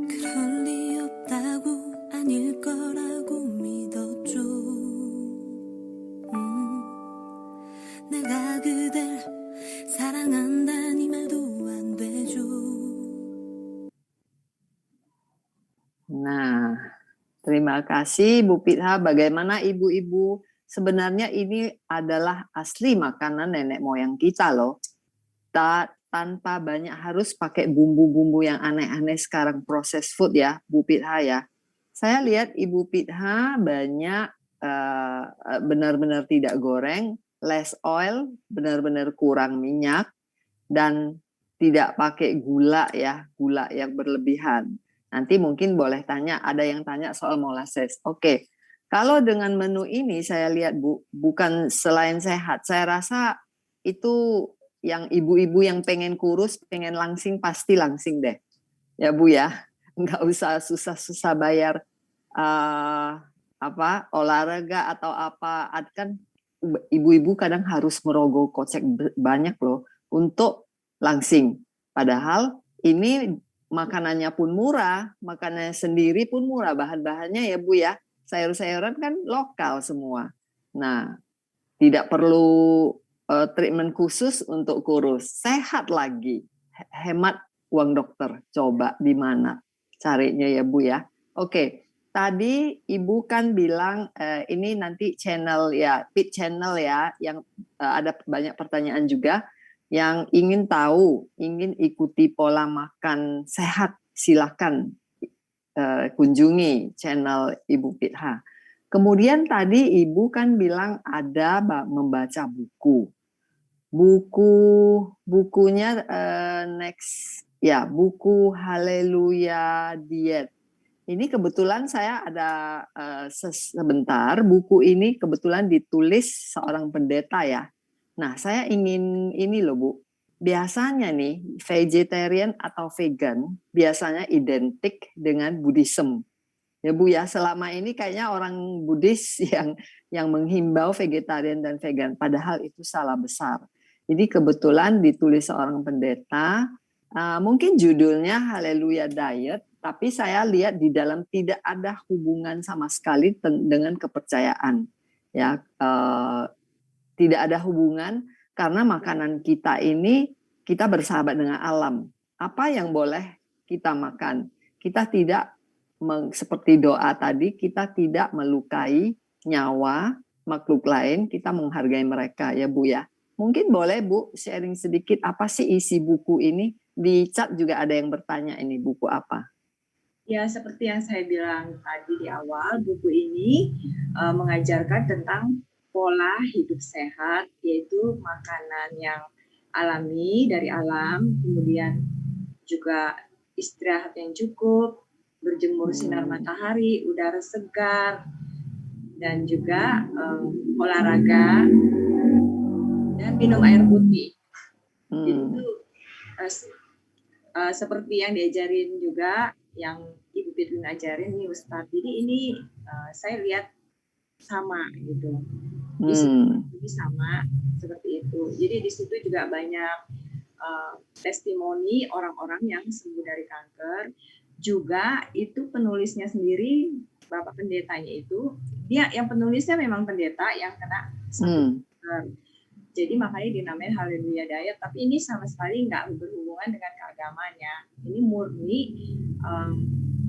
B: 그럴 리 없다고 아닐 거라고 믿어줘 내가 그댈 사랑한다는 이 말도 안 되죠.
D: Nah, terima kasih Bu Pitha. Bagaimana ibu-ibu? Sebenarnya ini adalah asli makanan nenek moyang kita loh. Tanpa banyak harus pakai bumbu-bumbu yang aneh-aneh sekarang proses food ya, Bu Pitha ya. Saya lihat Ibu Pitha banyak benar-benar tidak goreng, less oil, benar-benar kurang minyak, dan tidak pakai gula ya, gula yang berlebihan. Nanti mungkin boleh tanya, ada yang tanya soal molasses. Oke, kalau dengan menu ini saya lihat Bu, bukan selain sehat, saya rasa itu yang ibu-ibu yang pengen kurus, pengen langsing, pasti langsing deh. Ya Bu ya, nggak usah susah-susah bayar olahraga atau apa. Kan ibu-ibu kadang harus merogoh kocek banyak loh untuk langsing. Padahal ini makanannya pun murah, makanannya sendiri pun murah, bahan-bahannya ya Bu ya. Sayur-sayuran kan lokal semua. Nah, tidak perlu treatment khusus untuk kurus. Sehat lagi, hemat uang dokter. Coba di mana carinya ya Bu ya. Oke, tadi Ibu kan bilang ini nanti channel ya, Pit Channel ya, yang ada banyak pertanyaan juga. Yang ingin tahu, ingin ikuti pola makan sehat, silakan kunjungi channel Ibu Pitha. Kemudian tadi Ibu kan bilang ada membaca buku. Bukunya next ya, buku Haleluya Diet. Ini kebetulan saya ada sebentar, buku ini kebetulan ditulis seorang pendeta ya. Nah, saya ingin ini loh Bu, biasanya nih vegetarian atau vegan biasanya identik dengan Buddhism. Ya Bu ya, selama ini kayaknya orang Buddhis yang menghimbau vegetarian dan vegan, padahal itu salah besar. Jadi kebetulan ditulis seorang pendeta, mungkin judulnya Haleluya Diet, tapi saya lihat di dalam tidak ada hubungan sama sekali dengan kepercayaan. Ya, tidak ada hubungan karena makanan kita ini kita bersahabat dengan alam. Apa yang boleh kita makan? Kita tidak seperti doa tadi, kita tidak melukai nyawa makhluk lain, kita menghargai mereka ya Bu ya. Mungkin boleh Bu sharing sedikit apa sih isi buku ini? Di chat juga ada yang bertanya ini buku apa?
A: Ya, seperti yang saya bilang tadi di awal, buku ini mengajarkan tentang pola hidup sehat, yaitu makanan yang alami dari alam, kemudian juga istirahat yang cukup, berjemur sinar matahari, udara segar, dan juga olahraga dan minum air putih. Jadi itu seperti yang diajarin juga, yang Ibu Pitha ajarin nih Ustadz. Jadi ini saya lihat sama gitu. Ini sama seperti itu. Jadi di situ juga banyak testimoni orang-orang yang sembuh dari kanker. Juga itu penulisnya sendiri, Bapak pendetanya itu, dia yang penulisnya memang pendeta yang kena kanker. Jadi makanya dinamain Haleluya Diet, tapi ini sama sekali nggak berhubungan dengan keagamannya. Ini murni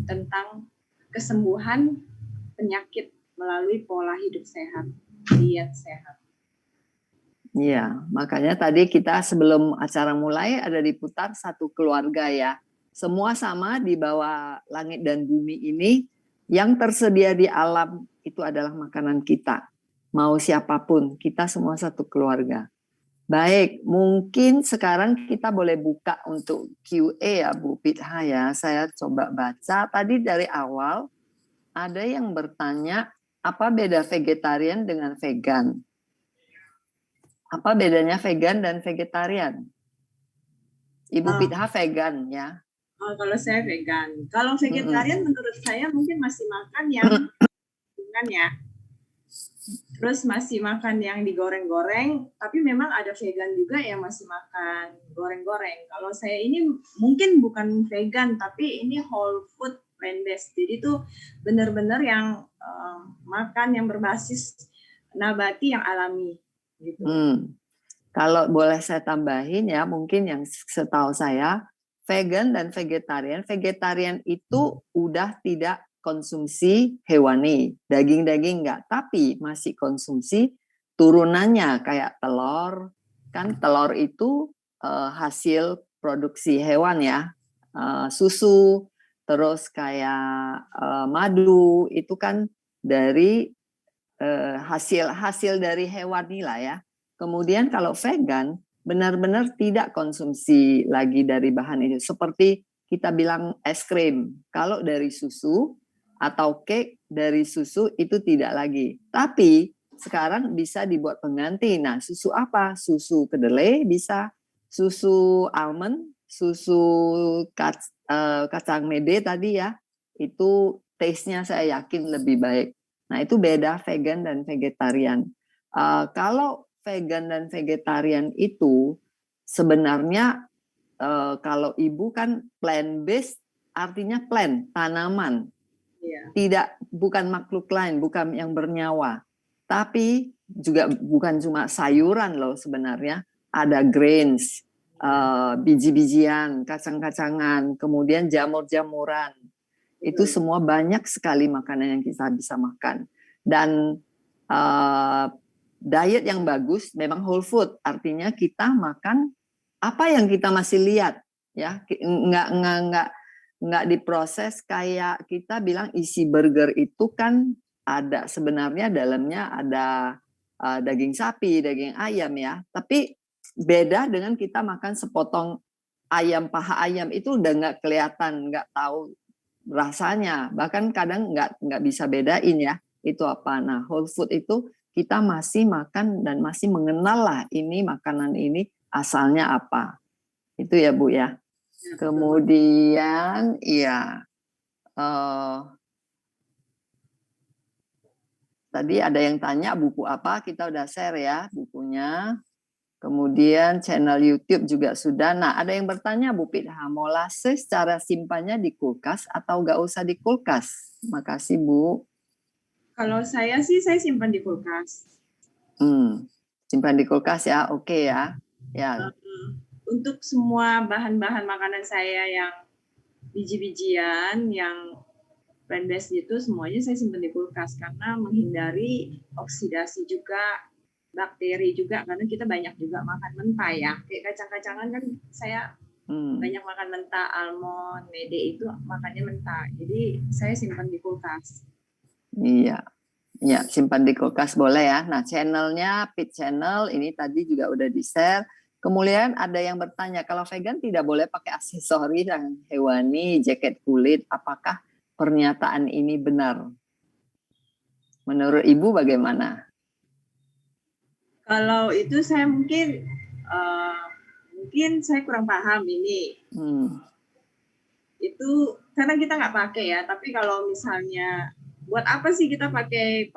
A: tentang kesembuhan penyakit melalui pola hidup sehat, diet sehat.
D: Iya, makanya tadi kita sebelum acara mulai ada diputar satu keluarga ya. Semua sama di bawah langit dan bumi ini, yang tersedia di alam itu adalah makanan kita. Mau siapapun, kita semua satu keluarga. Baik, mungkin sekarang kita boleh buka untuk Q&A ya Bu Pitha ya. Saya coba baca tadi dari awal ada yang bertanya apa beda vegetarian dengan vegan? Apa bedanya vegan dan vegetarian? Ibu Pitha vegan ya.
A: Kalau saya vegan. Kalau vegetarian menurut saya mungkin masih makan yang ya. Terus masih makan yang digoreng-goreng, tapi memang ada vegan juga yang masih makan goreng-goreng. Kalau saya ini mungkin bukan vegan, tapi ini whole food plant-based. Jadi itu benar-benar yang makan yang berbasis nabati yang alami gitu.
D: Kalau boleh saya tambahin ya, mungkin yang setahu saya, vegan dan vegetarian itu udah tidak konsumsi hewani, daging-daging enggak, tapi masih konsumsi turunannya kayak telur, kan telur itu hasil produksi hewan ya, susu, terus kayak madu itu kan dari hasil dari hewani lah ya. Kemudian kalau vegan benar-benar tidak konsumsi lagi dari bahan itu. Seperti kita bilang es krim, kalau dari susu atau cake dari susu itu tidak lagi. Tapi sekarang bisa dibuat pengganti. Nah, susu apa? Susu kedelai bisa, susu almond, susu kacang mede tadi ya. Itu taste-nya saya yakin lebih baik. Nah, itu beda vegan dan vegetarian. Kalau vegan dan vegetarian itu sebenarnya kalau ibu kan plant based artinya plant, tanaman. Bukan makhluk lain, bukan yang bernyawa. Tapi juga bukan cuma sayuran loh sebenarnya. Ada grains, biji-bijian, kacang-kacangan, kemudian jamur-jamuran. Itu semua banyak sekali makanan yang kita bisa makan. Dan diet yang bagus memang whole food, artinya kita makan apa yang kita masih lihat, ya, nggak diproses kayak kita bilang isi burger itu kan ada sebenarnya dalamnya ada daging sapi, daging ayam ya, tapi beda dengan kita makan sepotong ayam, paha ayam itu udah nggak kelihatan, nggak tahu rasanya, bahkan kadang nggak bisa bedain ya itu apa. Nah, whole food itu kita masih makan dan masih mengenal lah ini makanan ini asalnya apa. Itu ya Bu ya. Kemudian iya tadi ada yang tanya buku apa, kita udah share ya bukunya. Kemudian channel YouTube juga sudah. Nah, ada yang bertanya Bu Pitha, molasses cara simpannya di kulkas atau nggak usah di kulkas? Makasih Bu.
A: Kalau saya sih saya simpan di kulkas.
D: Simpan di kulkas ya, oke ya. Ya.
A: Untuk semua bahan-bahan makanan saya yang biji-bijian, yang plant-based itu semuanya saya simpan di kulkas karena menghindari oksidasi juga, bakteri juga, karena kita banyak juga makan mentah ya. Kayak kacang-kacangan kan saya banyak makan mentah, almond, mede itu makannya mentah. Jadi saya simpan di kulkas.
D: Iya. Ya, simpan di kulkas boleh ya. Nah, channelnya Pit Channel ini tadi juga udah di-share. Kemudian ada yang bertanya, kalau vegan tidak boleh pakai aksesori yang hewani, jaket kulit, apakah pernyataan ini benar? Menurut Ibu bagaimana?
A: Kalau itu saya mungkin saya kurang paham ini. Itu karena kita nggak pakai ya. Tapi kalau misalnya buat apa sih kita pakai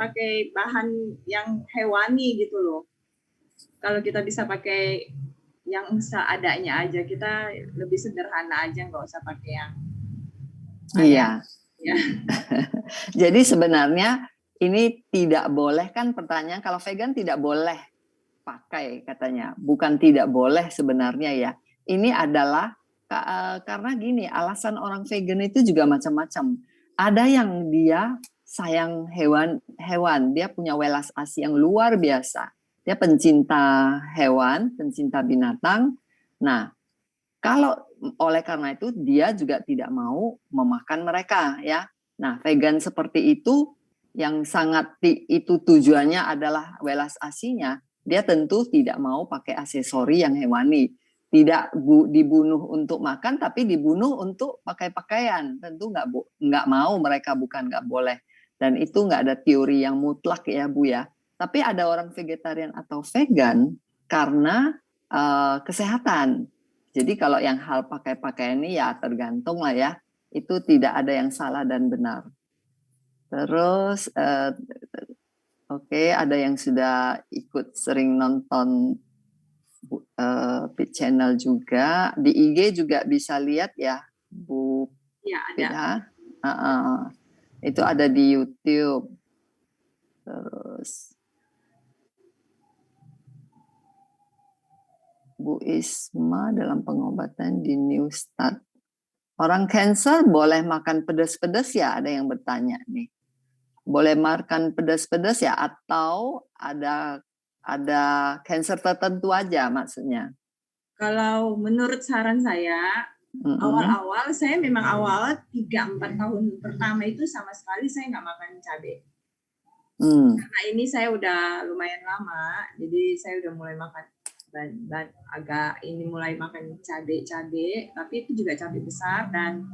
A: bahan yang hewani gitu loh? Kalau kita bisa pakai yang seadanya aja, kita lebih sederhana aja, nggak usah pakai yang.
D: Iya.
A: Ya.
D: Jadi sebenarnya ini tidak boleh kan pertanyaan, kalau vegan tidak boleh pakai katanya, bukan tidak boleh sebenarnya ya. Ini adalah karena gini, alasan orang vegan itu juga macam-macam. Ada yang dia sayang hewan, dia punya welas asih yang luar biasa. Dia pencinta hewan, pencinta binatang. Nah, kalau oleh karena itu dia juga tidak mau memakan mereka ya. Nah, vegan seperti itu yang sangat itu tujuannya adalah welas asihnya, dia tentu tidak mau pakai aksesori yang hewani. Tidak dibunuh untuk makan, tapi dibunuh untuk pakai pakaian. Tentu nggak mau mereka, bukan nggak boleh. Dan itu nggak ada teori yang mutlak ya Bu ya. Tapi ada orang vegetarian atau vegan karena kesehatan. Jadi kalau yang hal pakai pakaian ini ya tergantung lah ya. Itu tidak ada yang salah dan benar. Terus Oke, ada yang sudah ikut sering nonton Pit Channel juga. Di IG juga bisa lihat ya, Bu.
A: Ya, ada.
D: Itu ada di YouTube. Terus Bu Isma dalam pengobatan di New Start. Orang cancer boleh makan pedas-pedas ya? Ada yang bertanya nih. Boleh makan pedas-pedas ya? Atau ada cancer tertentu aja maksudnya?
A: Kalau menurut saran saya, awal-awal saya memang awal 3-4 tahun pertama itu sama sekali saya nggak makan cabai. Karena ini saya udah lumayan lama, jadi saya udah mulai makan mulai makan cabai, tapi itu juga cabai besar dan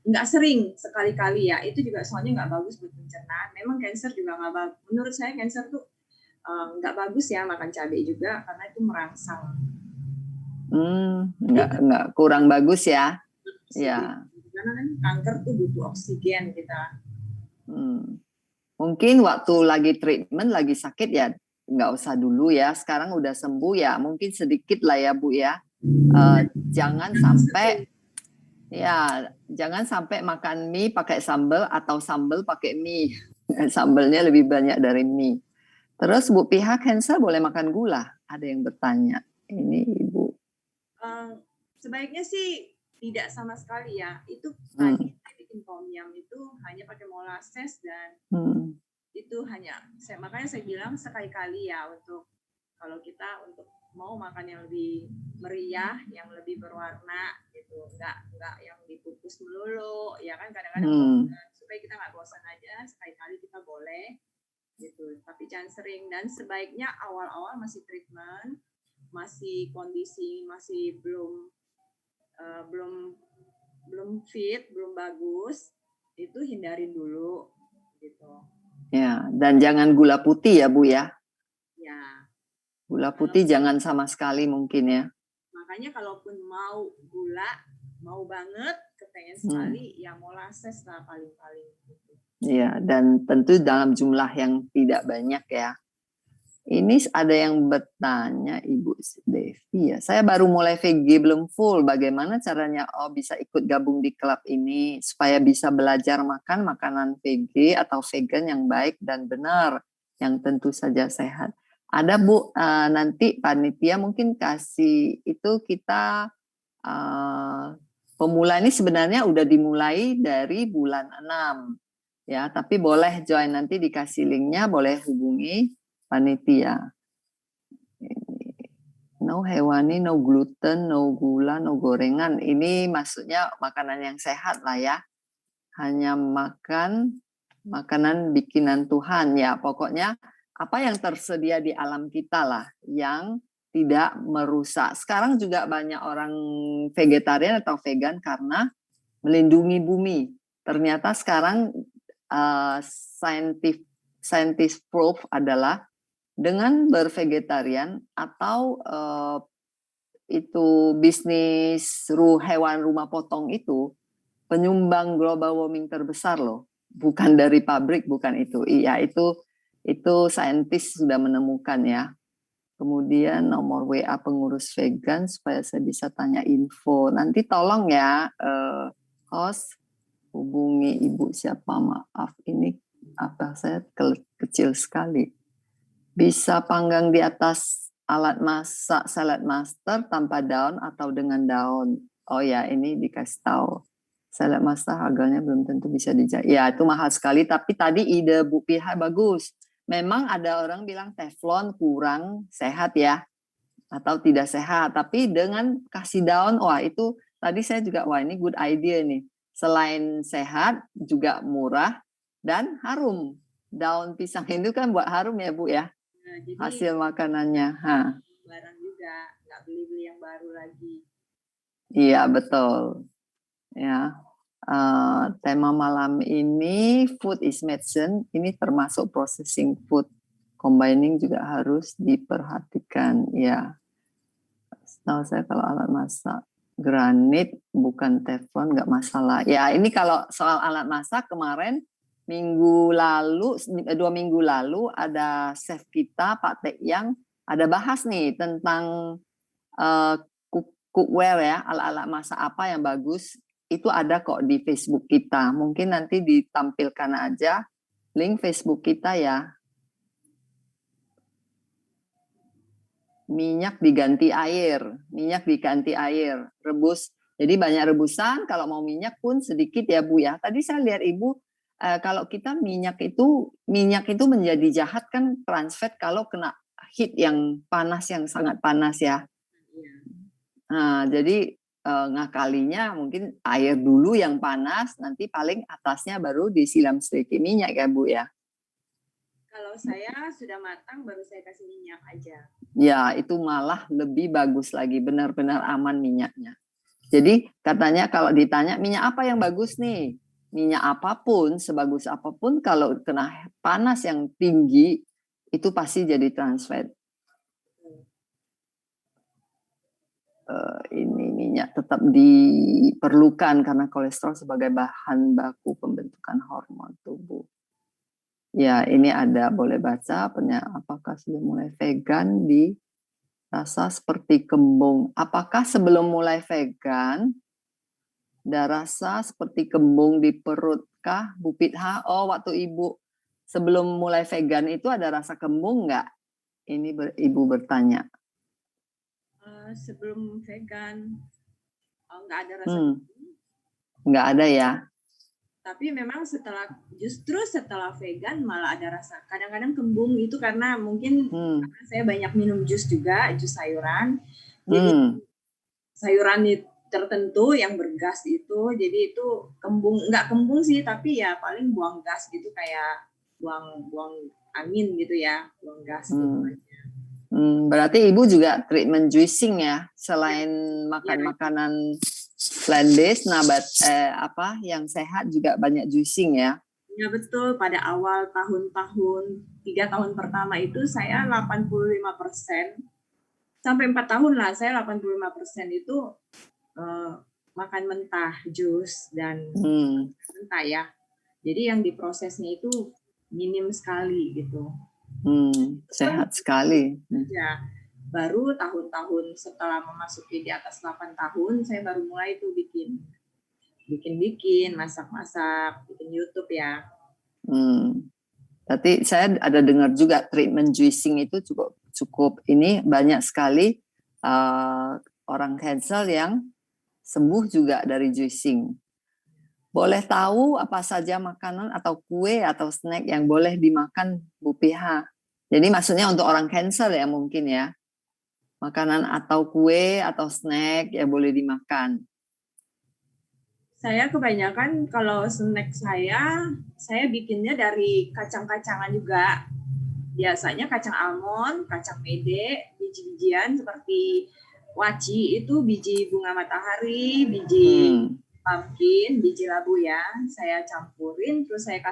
A: nggak sering, sekali-kali ya. Itu juga soalnya nggak bagus buat pencernaan. Memang cancer juga nggak bagus. Menurut saya cancer tuh nggak bagus ya makan cabai juga karena itu merangsang.
D: Nggak kurang bagus ya. Ya.
A: Karena kan kanker tuh butuh oksigen kita.
D: Mungkin waktu lagi treatment, lagi sakit ya nggak usah dulu ya. Sekarang udah sembuh ya, mungkin sedikit lah ya Bu ya. Jangan sampai makan mie pakai sambal atau sambal pakai mie. Sambalnya lebih banyak dari mie. Terus Bu pihak cancer boleh makan gula? Ada yang bertanya. Ini Ibu.
A: Sebaiknya sih tidak sama sekali ya. Itu tadi saya bikin tom yum itu hanya pakai molasses dan itu makanya saya bilang sekali-kali ya untuk kalau kita untuk mau makan yang lebih meriah, yang lebih berwarna gitu, nggak yang dikukus melulu, ya kan kadang-kadang supaya kita nggak bosan aja sekali-kali kita boleh gitu, tapi jangan sering. Dan sebaiknya awal-awal masih treatment, masih kondisi masih belum fit, belum bagus, itu hindarin dulu gitu.
D: Ya, dan jangan gula putih ya Bu ya.
A: Ya.
D: Gula putih jangan sama sekali mungkin ya.
A: Makanya kalaupun mau gula, mau banget, kepengen sekali, ya molasses lah paling-paling.
D: Iya, dan tentu dalam jumlah yang tidak banyak ya. Ini ada yang bertanya Ibu Devi ya. Saya baru mulai VG belum full. Bagaimana caranya bisa ikut gabung di klub ini supaya bisa belajar makan makanan VG atau vegan yang baik dan benar, yang tentu saja sehat. Ada Bu, nanti panitia mungkin kasih itu kita pemula ini sebenarnya udah dimulai dari bulan 6 ya, tapi boleh join nanti dikasih linknya, boleh hubungi panitia. No hewani, no gluten, no gula, no gorengan. Ini maksudnya makanan yang sehat lah ya. Hanya makan makanan bikinan Tuhan ya. Pokoknya apa yang tersedia di alam kita lah yang tidak merusak. Sekarang juga banyak orang vegetarian atau vegan karena melindungi bumi. Ternyata sekarang scientific proof adalah dengan bervegetarian atau itu bisnis hewan rumah potong itu penyumbang global warming terbesar loh, bukan dari pabrik, bukan itu. Iya, itu saintis sudah menemukan ya. Kemudian nomor WA pengurus vegan supaya saya bisa tanya info. Nanti tolong ya host hubungi Ibu siapa, maaf ini apa saya kecil sekali. Bisa panggang di atas alat masak salad master tanpa daun atau dengan daun. Oh ya, ini dikasih tahu. Salad master harganya belum tentu bisa dijahit. Ya, itu mahal sekali. Tapi tadi ide Bu Piha bagus. Memang ada orang bilang teflon kurang sehat ya. Atau tidak sehat. Tapi dengan kasih daun, wah itu tadi saya juga, wah ini good idea nih. Selain sehat, juga murah dan harum. Daun pisang itu kan buat harum ya Bu ya.
A: Nah, jadi
D: hasil makanannya.
A: Barang juga, nggak beli-beli yang baru lagi.
D: Iya betul. Ya, tema malam ini food is medicine. Ini termasuk processing food. Combining juga harus diperhatikan. Ya, setahu saya kalau alat masak granit bukan teflon nggak masalah. Ya ini kalau soal alat masak kemarin. 2 minggu lalu ada chef kita Pak Tek yang ada bahas nih tentang cookware ya, alat-alat masak apa yang bagus. Itu ada kok di Facebook kita. Mungkin nanti ditampilkan aja link Facebook kita ya. minyak diganti air, rebus. Jadi banyak rebusan, kalau mau minyak pun sedikit ya Bu ya. Tadi saya lihat Ibu, kalau kita minyak itu menjadi jahat kan trans fat kalau kena heat yang panas, yang sangat panas ya. Nah, jadi ngakalinya mungkin air dulu yang panas, nanti paling atasnya baru disiram sedikit minyak ya Bu ya.
A: Kalau saya sudah matang baru saya kasih minyak aja.
D: Ya, itu malah lebih bagus lagi, benar-benar aman minyaknya. Jadi katanya kalau ditanya minyak apa yang bagus nih? Minyak apapun, sebagus apapun kalau kena panas yang tinggi, itu pasti jadi trans fat. Ini minyak tetap diperlukan karena kolesterol sebagai bahan baku pembentukan hormon tubuh. Ya, ini ada, boleh baca, apakah sudah mulai vegan di rasa seperti kembung. Apakah sebelum mulai vegan, ada rasa seperti kembung di perut kah, Bu Pitha? Oh, waktu Ibu sebelum mulai vegan itu ada rasa kembung nggak? Ini Ibu bertanya.
A: Sebelum vegan nggak ada rasa
D: nggak ada ya?
A: Tapi memang justru setelah vegan malah ada rasa. Kadang-kadang kembung itu karena mungkin karena saya banyak minum jus juga, jus sayuran. Jadi sayuran tertentu yang bergas itu, jadi itu kembung, nggak kembung sih, tapi ya paling buang gas gitu, kayak buang angin gitu ya, buang gas gitu aja.
D: Berarti Ibu juga treatment juicing ya, selain makan makanan plant-based, yang sehat juga banyak juicing ya?
A: Ya betul, pada awal 3 tahun pertama itu saya 85%, sampai 4 tahun lah, saya 85% itu makan mentah, jus, dan mentah ya. Jadi yang diprosesnya itu minim sekali gitu.
D: Sehat sekali.
A: Ya, baru tahun-tahun setelah memasuki di atas 8 tahun, saya baru mulai tuh bikin, masak-masak, bikin YouTube ya.
D: Tapi saya ada dengar juga treatment juicing itu cukup ini banyak sekali orang cancer yang sembuh juga dari juicing. Boleh tahu apa saja makanan atau kue atau snack yang boleh dimakan Bu PH? Jadi maksudnya untuk orang cancer ya mungkin ya. Makanan atau kue atau snack yang boleh dimakan.
A: Saya kebanyakan kalau snack saya bikinnya dari kacang-kacangan juga. Biasanya kacang almond, kacang mede, biji-bijian seperti waci itu biji bunga matahari, biji pumpkin, biji labu ya. Saya campurin, terus saya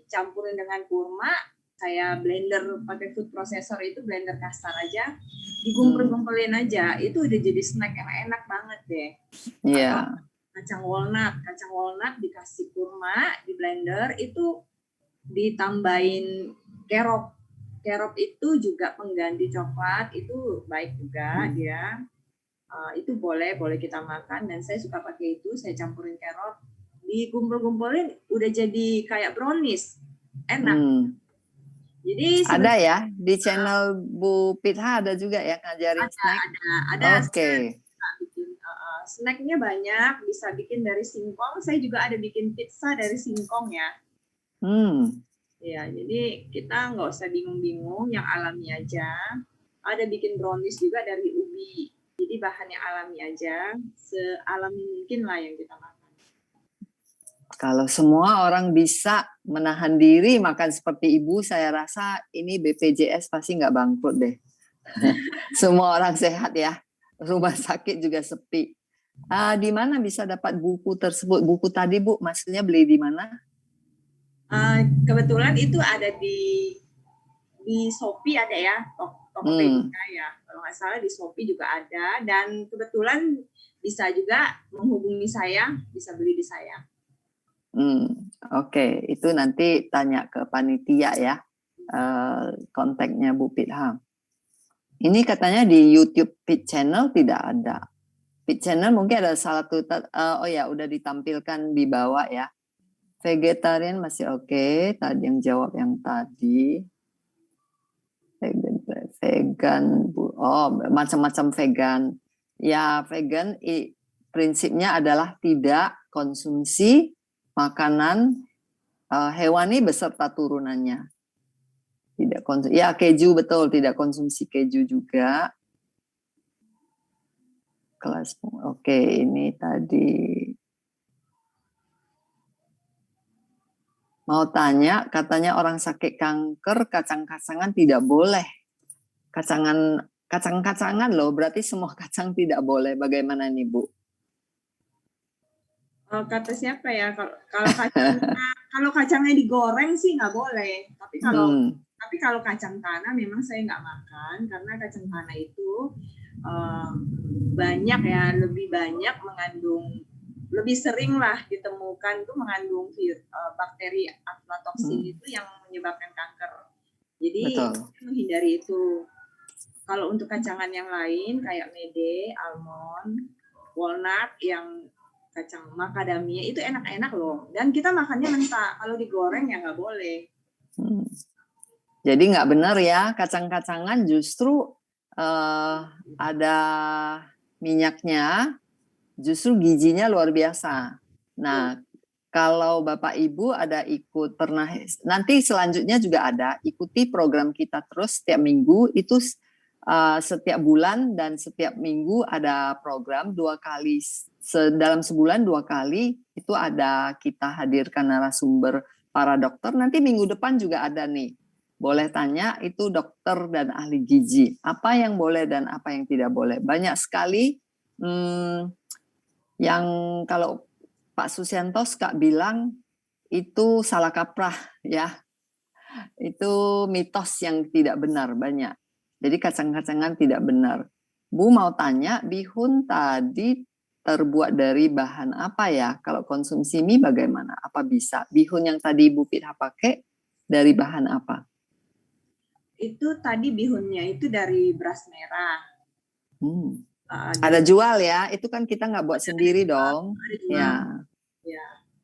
A: campurin dengan kurma. Saya blender pakai food processor itu, blender kasar aja, digumpul-gumpulin aja. Itu udah jadi snack yang enak banget deh.
D: Iya.
A: Kacang walnut dikasih kurma di blender, itu ditambahin kerop. Kerop itu juga pengganti coklat, itu baik juga dia. Itu boleh kita makan, dan saya suka pakai itu. Saya campurin kerop, digumpul-gumpulin, udah jadi kayak brownies, enak. Jadi
D: ada ya di channel Bu Pitha ada juga ya ngajarin snack.
A: Ada.
D: Oke.
A: Snacknya banyak, bisa bikin dari singkong. Saya juga ada bikin pizza dari singkong ya. Ya, jadi kita nggak usah bingung-bingung, yang alami aja. Ada bikin brownies juga dari ubi. Jadi bahannya alami aja, sealami mungkin lah yang kita makan.
D: Kalau semua orang bisa menahan diri makan seperti Ibu, saya rasa ini BPJS pasti nggak bangkrut deh. Semua orang sehat ya. Rumah sakit juga sepi. Di mana bisa dapat buku tersebut? Buku tadi Bu, maksudnya beli di mana?
A: Kebetulan itu ada di Shopee ada ya, Tokopedia ya. Kalau nggak salah di Shopee juga ada, dan kebetulan bisa juga menghubungi saya, bisa beli di saya.
D: Oke, itu nanti tanya ke panitia ya, kontaknya Bu Pitha. Ini katanya di YouTube Pit Channel tidak ada. Pit Channel mungkin ada salah satu, udah ditampilkan di bawah ya. Vegetarian masih oke, tadi yang jawab yang tadi. Vegan Bu. Oh, macam-macam vegan. Ya, vegan prinsipnya adalah tidak konsumsi makanan hewani beserta turunannya. Tidak ya keju betul, tidak konsumsi keju juga. Kelas, oke, ini tadi. Mau tanya, katanya orang sakit kanker kacang-kacangan tidak boleh. Kacang-kacangan loh, berarti semua kacang tidak boleh. Bagaimana nih, Bu?
A: Kata siapa ya? Kalau kacangnya digoreng sih nggak boleh. Tapi kalau kacang tanah memang saya nggak makan karena kacang tanah itu banyak ya, lebih banyak mengandung, lebih sering lah ditemukan itu mengandung bakteri aflatoksin itu yang menyebabkan kanker. Jadi menghindari itu. Kalau untuk kacangan yang lain kayak mede, almond, walnut, yang kacang macadamia itu enak-enak loh. Dan kita makannya mentah. Kalau digoreng ya nggak boleh.
D: Jadi nggak benar ya, kacang-kacangan justru ada minyaknya, justru gizinya luar biasa. Nah, kalau Bapak Ibu ada ikut pernah, nanti selanjutnya juga ada, ikuti program kita terus setiap minggu, itu setiap bulan dan setiap minggu ada program 2 kali, dalam sebulan 2 kali, itu ada kita hadirkan narasumber para dokter, nanti minggu depan juga ada nih. Boleh tanya, itu dokter dan ahli gizi. Apa yang boleh dan apa yang tidak boleh. Banyak sekali yang kalau Pak Susianto Kak bilang itu salah kaprah ya. Itu mitos yang tidak benar banyak. Jadi kacang-kacangan tidak benar. Bu mau tanya, bihun tadi terbuat dari bahan apa ya? Kalau konsumsi mie bagaimana? Apa bisa? Bihun yang tadi Bu Pitha pakai dari bahan apa?
A: Itu tadi bihunnya itu dari beras merah.
D: Ada jual ya? Itu kan kita nggak buat sendiri dong. Ya.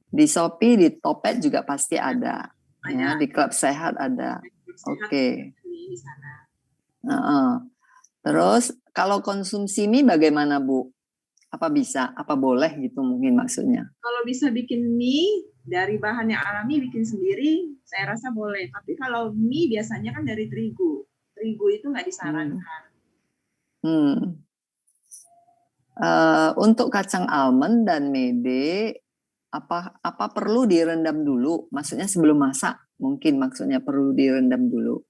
D: Di Shopee, di Topet juga pasti ada. Ya, di Klub Sehat ada. Oke.
A: Di sana.
D: Terus kalau konsumsi mie bagaimana Bu? Apa bisa? Apa boleh gitu mungkin maksudnya?
A: Kalau bisa bikin mie dari bahan yang alami bikin sendiri, saya rasa boleh. Tapi kalau mie biasanya kan dari terigu. Terigu itu nggak disarankan.
D: Untuk kacang almond dan mede, apa perlu direndam dulu? Maksudnya sebelum masak? Mungkin maksudnya perlu direndam dulu.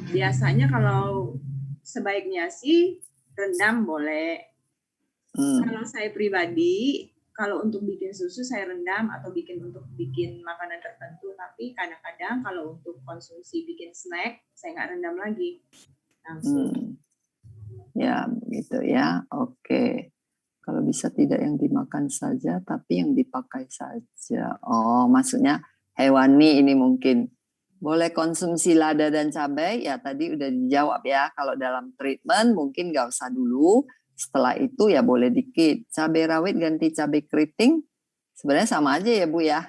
A: Biasanya kalau sebaiknya sih rendam boleh. Kalau saya pribadi, kalau untuk bikin susu saya rendam atau untuk bikin makanan tertentu. Tapi kadang-kadang kalau untuk konsumsi bikin snack, saya nggak rendam lagi langsung.
D: Ya begitu ya. Oke. Kalau bisa tidak yang dimakan saja, tapi yang dipakai saja. Oh, maksudnya hewani ini mungkin. Boleh konsumsi lada dan cabai, ya tadi udah dijawab ya. Kalau dalam treatment mungkin nggak usah dulu. Setelah itu ya boleh dikit. Cabai rawit ganti cabai keriting, sebenarnya sama aja ya Bu ya.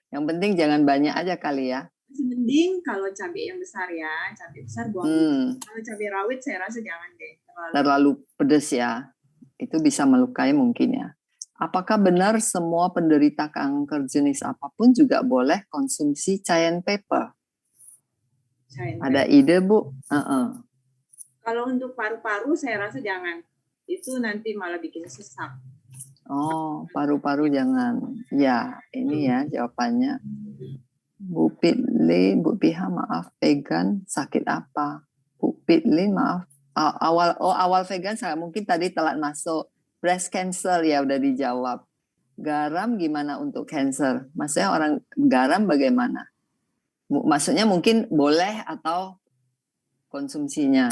D: Yang penting jangan banyak aja kali ya.
A: Mending kalau cabai yang besar ya, cabai besar buang. Kalau cabai rawit saya rasa jangan deh.
D: Terlalu pedas ya. Itu bisa melukai mungkin ya. Apakah benar semua penderita kanker jenis apapun juga boleh konsumsi cayenne pepper? Ada ide Bu?
A: Kalau untuk paru-paru saya rasa jangan. Itu nanti malah bikin sesak.
D: Oh, paru-paru jangan. Ya, ini ya jawabannya. Bu Pitli, Bu Piha maaf, vegan sakit apa? Bu Pitli maaf. Awal vegan saya mungkin tadi telat masuk. Breast cancer ya udah dijawab. Garam gimana untuk cancer? Maksudnya orang garam bagaimana? Maksudnya mungkin boleh atau konsumsinya?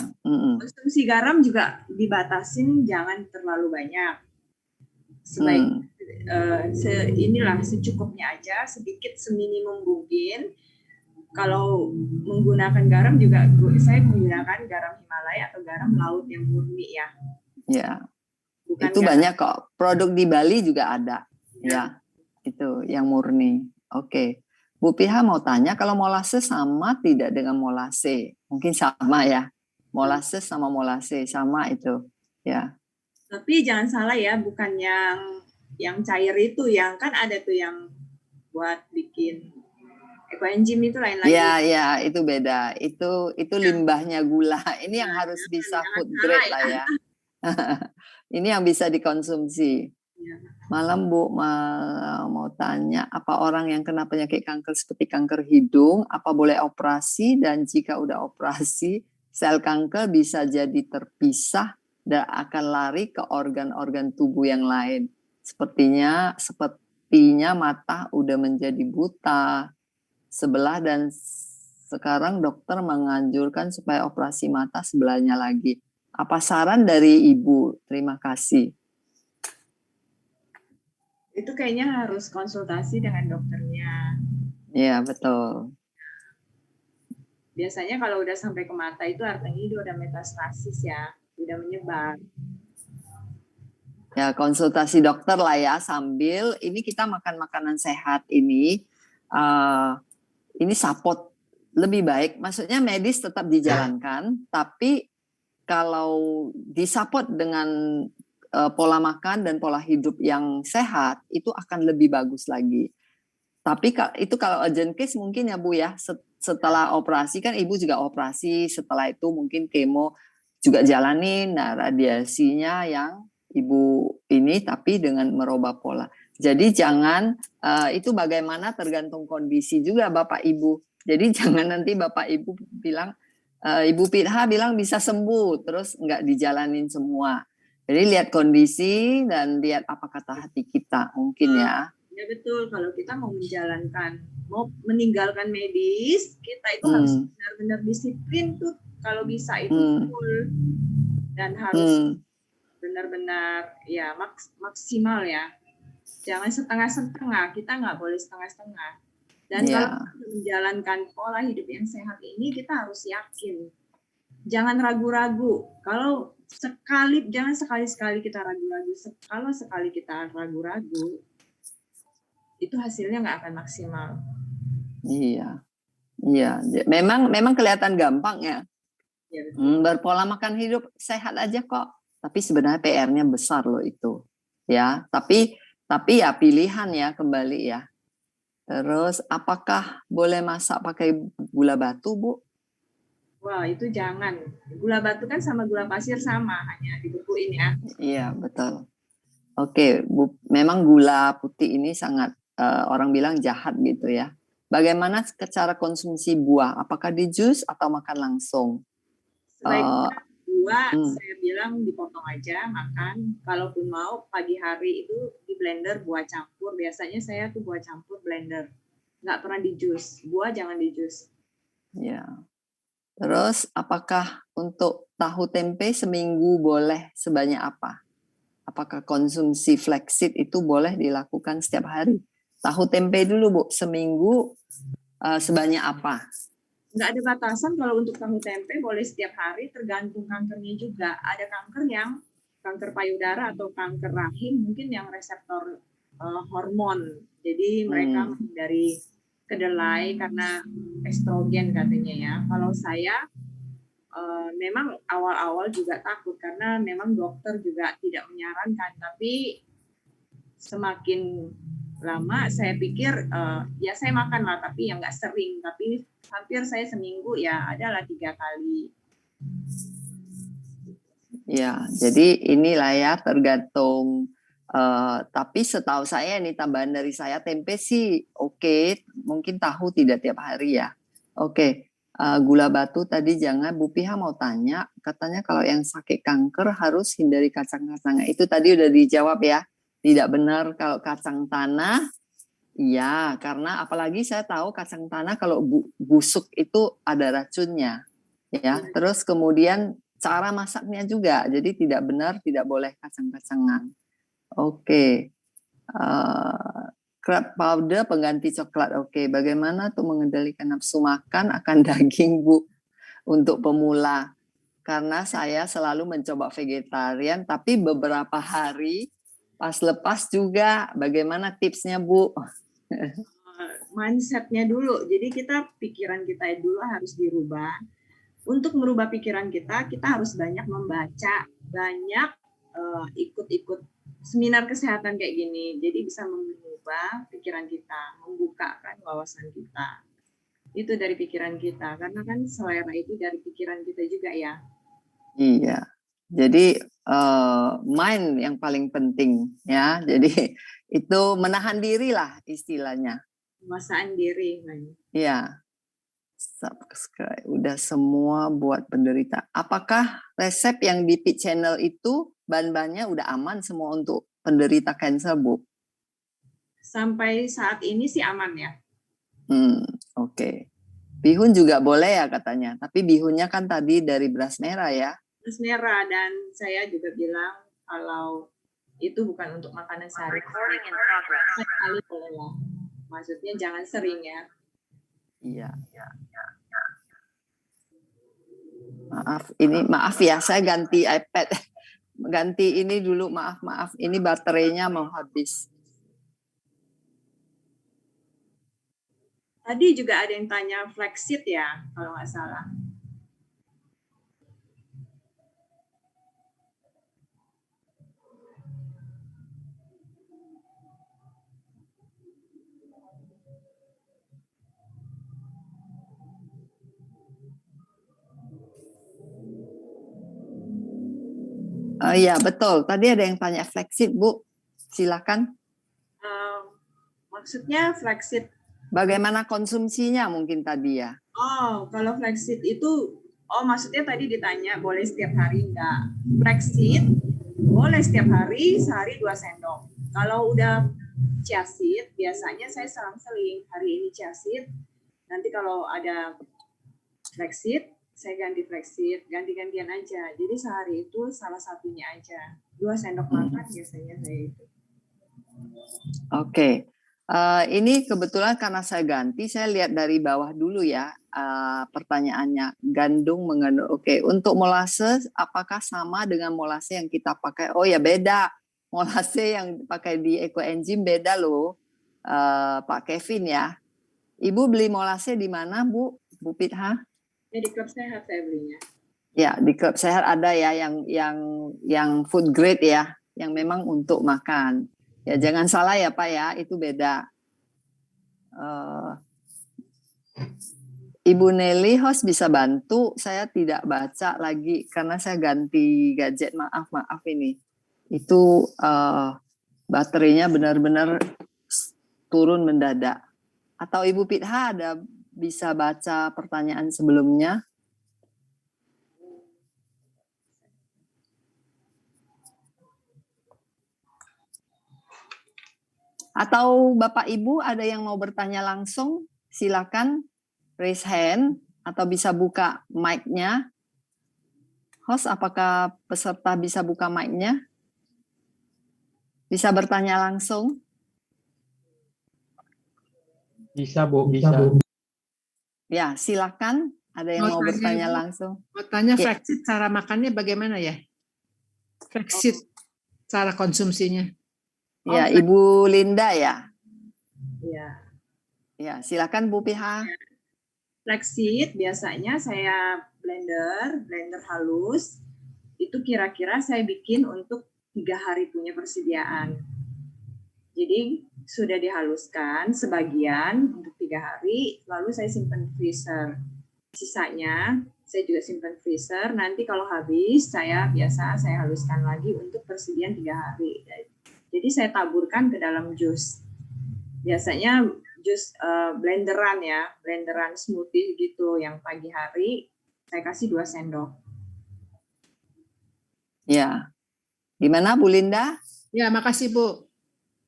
A: Konsumsi garam juga dibatasin, jangan terlalu banyak. Sebaik inilah secukupnya aja, sedikit seminimum mungkin. Kalau menggunakan garam juga saya menggunakan garam Himalaya atau garam laut yang murni ya.
D: Ya. Bukan itu garam. Banyak kok. Produk di Bali juga ada. Ya. Itu yang murni. Oke. Bu Piha mau tanya kalau molase sama tidak dengan molase? Mungkin sama ya. molasses sama molase sama itu. Ya.
A: Tapi jangan salah ya, bukan yang cair itu, yang kan ada tuh yang buat bikin ekoenzim itu lain lagi.
D: Ya, ya, itu beda. Itu limbahnya gula. Ini yang harus bisa
A: jangan
D: food
A: salah
D: grade lah ya. Ini yang bisa dikonsumsi.
A: Ya.
D: Malam Bu, mau tanya, apa orang yang kena penyakit kanker seperti kanker hidung, apa boleh operasi? Dan jika udah operasi, sel kanker bisa jadi terpisah dan akan lari ke organ-organ tubuh yang lain. Sepertinya mata udah menjadi buta sebelah dan sekarang dokter menganjurkan supaya operasi mata sebelahnya lagi. Apa saran dari Ibu? Terima kasih.
A: Itu kayaknya harus konsultasi dengan dokternya.
D: Iya, betul.
A: Biasanya kalau udah sampai ke mata itu artinya itu udah metastasis ya, udah menyebar.
D: Ya, konsultasi dokter lah ya, sambil ini kita makan makanan sehat ini support lebih baik. Maksudnya medis tetap dijalankan, tapi kalau disupport dengan pola makan dan pola hidup yang sehat, itu akan lebih bagus lagi. Tapi itu kalau urgent case mungkin ya Bu ya, setelah operasi kan Ibu juga operasi, setelah itu mungkin kemo juga jalanin, nah radiasinya yang Ibu ini tapi dengan merubah pola. Jadi jangan, itu bagaimana tergantung kondisi juga Bapak Ibu. Jadi jangan nanti Bapak Ibu bilang, Ibu Pitha bilang bisa sembuh, terus nggak dijalanin semua. Jadi lihat kondisi dan lihat apa kata hati kita mungkin ya.
A: Ya betul, kalau kita mau meninggalkan medis, kita itu harus benar-benar disiplin tuh, kalau bisa itu full dan harus benar-benar ya maksimal ya. Jangan setengah-setengah, kita nggak boleh setengah-setengah. Dan kalau kita menjalankan pola hidup yang sehat ini, kita harus yakin. Jangan ragu-ragu. Jangan sekali-sekali kita ragu-ragu. Kalau sekali kita ragu-ragu, itu hasilnya nggak akan maksimal.
D: Iya. Memang kelihatan gampang ya.
A: Ya,
D: berpola makan hidup sehat aja kok. Tapi sebenarnya PR-nya besar loh itu. Ya, tapi ya pilihan ya kembali ya. Terus apakah boleh masak pakai gula batu, Bu?
A: Wah, itu jangan. Gula batu kan sama gula pasir sama, hanya dibekuin ya.
D: Iya, betul. Oke, Bu, memang gula putih ini sangat orang bilang jahat gitu ya. Bagaimana cara konsumsi buah? Apakah di jus atau makan langsung?
A: Sebaiknya buah, saya bilang dipotong aja, makan. Kalaupun mau pagi hari itu di blender buah campur. Biasanya saya tuh buah campur blender. Nggak pernah di jus. Buah jangan di jus.
D: Ya. Terus apakah untuk tahu tempe seminggu boleh sebanyak apa? Apakah konsumsi flaxseed itu boleh dilakukan setiap hari? Tahu tempe dulu Bu, seminggu sebanyak apa?
A: Nggak ada batasan kalau untuk tahu tempe, boleh setiap hari, tergantung kankernya juga. Ada kanker payudara atau kanker rahim, mungkin yang reseptor hormon. Jadi mereka menghindari kedelai karena estrogen katanya ya. Kalau saya memang awal-awal juga takut karena memang dokter juga tidak menyarankan, tapi semakin lama saya pikir ya saya makan lah, tapi yang nggak sering, tapi hampir saya seminggu ya adalah 3 kali.
D: Ya, jadi inilah ya tergantung. Tapi setahu saya ini tambahan dari saya, tempe sih oke, mungkin tahu tidak tiap hari ya. Oke. Gula batu tadi jangan. Bu Piha mau tanya, katanya kalau yang sakit kanker harus hindari kacang-kacangan. Itu tadi udah dijawab ya. Tidak benar kalau kacang tanah. Iya, karena apalagi saya tahu kacang tanah kalau busuk itu ada racunnya. Ya, terus kemudian cara masaknya juga. Jadi tidak benar, tidak boleh kacang-kacangan. Oke. Crab powder pengganti coklat. Oke, bagaimana tuh mengendalikan nafsu makan akan daging, Bu, untuk pemula? Karena saya selalu mencoba vegetarian, tapi beberapa hari pas lepas juga. Bagaimana tipsnya, Bu?
A: Mindsetnya dulu. Jadi pikiran kita dulu harus dirubah. untuk merubah pikiran kita harus banyak membaca, banyak ikut-ikut seminar kesehatan kayak gini. Jadi bisa mengubah pikiran kita, membukakan wawasan kita. Itu dari pikiran kita, karena kan selera itu dari pikiran kita juga ya.
D: Iya. Jadi mind yang paling penting ya. Jadi itu menahan diri lah istilahnya.
A: Penguasaan diri.
D: Iya. Subscribe udah semua buat penderita. Apakah resep yang di Pit Channel itu bahan-bahannya udah aman semua untuk penderita kanker, Bu?
A: Sampai saat ini sih aman ya.
D: Oke. Bihun juga boleh ya katanya, tapi bihunnya kan tadi dari beras merah ya.
A: Beras merah, dan saya juga bilang kalau itu bukan untuk makanan sehari-hari. Sekali boleh lah. Maksudnya jangan sering ya.
D: Iya. Maaf ya, saya ganti iPad. Ganti ini dulu, maaf. Ini baterainya mau habis.
A: Tadi juga ada yang tanya flaxseed ya, kalau nggak salah.
D: Iya betul. Tadi ada yang tanya flaxseed, Bu. Silakan.
A: Maksudnya flaxseed.
D: Bagaimana konsumsinya mungkin tadi ya?
A: Oh, kalau flaxseed itu, maksudnya tadi ditanya boleh setiap hari enggak? Flaxseed boleh setiap hari, sehari 2 sendok. Kalau udah chia seed, biasanya saya selang-seling. Hari ini chia seed, nanti kalau ada flaxseed, saya ganti flaxseed, ganti-gantian aja. Jadi sehari itu salah satunya aja. 2 sendok makan biasanya saya itu.
D: Oke. Ini kebetulan karena saya ganti, saya lihat dari bawah dulu ya pertanyaannya. Gandum mengandung. Oke, untuk molase apakah sama dengan molase yang kita pakai? Oh ya beda. Molase yang pakai di ekoenzim beda loh, Pak Kevin ya. Ibu beli molase di mana, Bu Pitha?
A: Ya, di klub sehat saya belinya.
D: Ya, di klub sehat ada ya yang food grade ya, yang memang untuk makan. Ya jangan salah ya Pak ya, itu beda. Ibu Nelly host bisa bantu, saya tidak baca lagi karena saya ganti gadget, maaf ini. Itu baterainya benar-benar turun mendadak. Atau Ibu Pitha ada bisa baca pertanyaan sebelumnya? Atau Bapak Ibu ada yang mau bertanya langsung, silakan raise hand atau bisa buka mic-nya. Host, apakah peserta bisa buka mic-nya? Bisa bertanya langsung?
F: Bisa, Bu, bisa.
D: Ya, silakan. Ada yang mau bertanya langsung?
G: Mau tanya flaxseed cara makannya bagaimana ya? Flaxseed cara konsumsinya.
D: Ya, Ibu Linda ya.
A: Iya.
D: Ya, silakan Bu Piha.
A: Flaxseed biasanya saya blender halus. Itu kira-kira saya bikin untuk 3 hari punya persediaan. Jadi sudah dihaluskan sebagian untuk 3 hari, lalu saya simpan freezer. Sisanya saya juga simpan freezer. Nanti kalau habis saya haluskan lagi untuk persediaan 3 hari. Jadi saya taburkan ke dalam jus. Biasanya jus blenderan ya, blenderan smoothie gitu yang pagi hari saya kasih 2 sendok.
D: Ya. Gimana Bu Linda?
G: Ya, makasih Bu.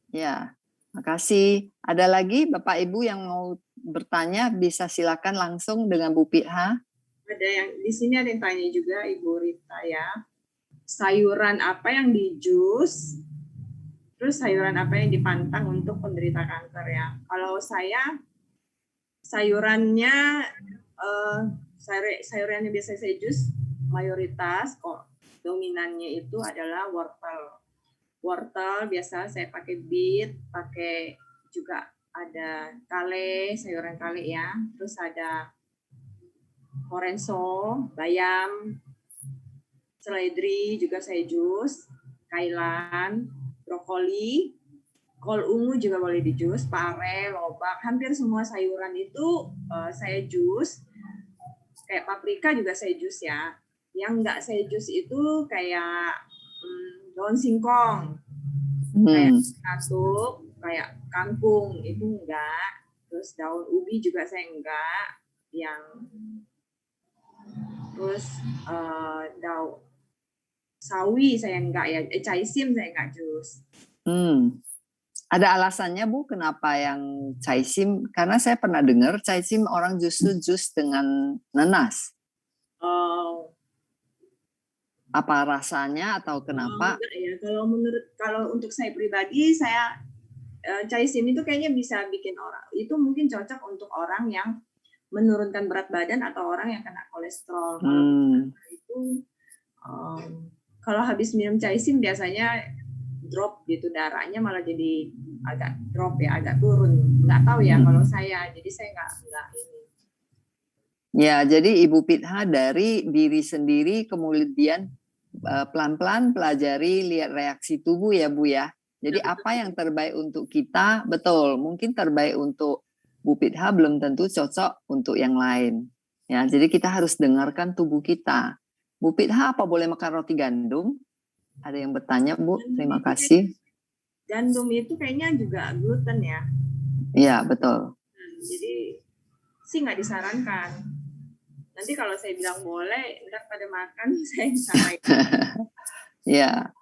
D: Ya, makasih. Ada lagi Bapak Ibu yang mau bertanya bisa silakan langsung dengan Bu Pitha.
A: Ada yang di sini ada yang tanya juga Ibu Rita ya. Sayuran apa yang di jus? Terus sayuran apa yang dipantang untuk penderita kanker ya? Kalau saya sayurannya sayurannya biasa saya jus mayoritas kok dominannya itu adalah wortel. Wortel biasa saya pakai beet, pakai juga ada kale, sayuran kale ya. Terus ada Horenso, bayam, seledri juga saya jus, kailan, brokoli, kol ungu juga boleh di jus, pare, lobak, hampir semua sayuran itu saya jus. Kayak paprika juga saya jus ya. Yang enggak saya jus itu kayak daun singkong, kayak katuk, kayak kangkung itu enggak. Terus daun ubi juga saya enggak. Yang terus daun sawi saya enggak ya, caisim saya enggak jus.
D: Ada alasannya Bu kenapa yang caisim? Karena saya pernah dengar caisim orang justru jus dengan nanas. Apa rasanya atau kenapa?
A: Enggak ya, kalau untuk saya pribadi saya caisim itu kayaknya bisa bikin orang itu mungkin cocok untuk orang yang menurunkan berat badan atau orang yang kena kolesterol. Kalau habis minum caisim biasanya drop gitu darahnya malah jadi agak drop ya, agak turun. Nggak tahu ya kalau saya, jadi saya nggak ini.
D: Ya, jadi Ibu Pitha dari diri sendiri kemudian pelan-pelan pelajari lihat reaksi tubuh ya Bu ya. Jadi apa yang terbaik untuk kita, betul, mungkin terbaik untuk Bu Pitha belum tentu cocok untuk yang lain. Ya, jadi kita harus dengarkan tubuh kita. Bu Pitha apa boleh makan roti gandum? Ada yang bertanya Bu, terima kasih.
A: Gandum itu kayaknya juga gluten ya.
D: Iya, betul.
A: Jadi sih nggak disarankan. Nanti kalau saya bilang boleh, ntar pada makan saya sampaikan.
D: Ya,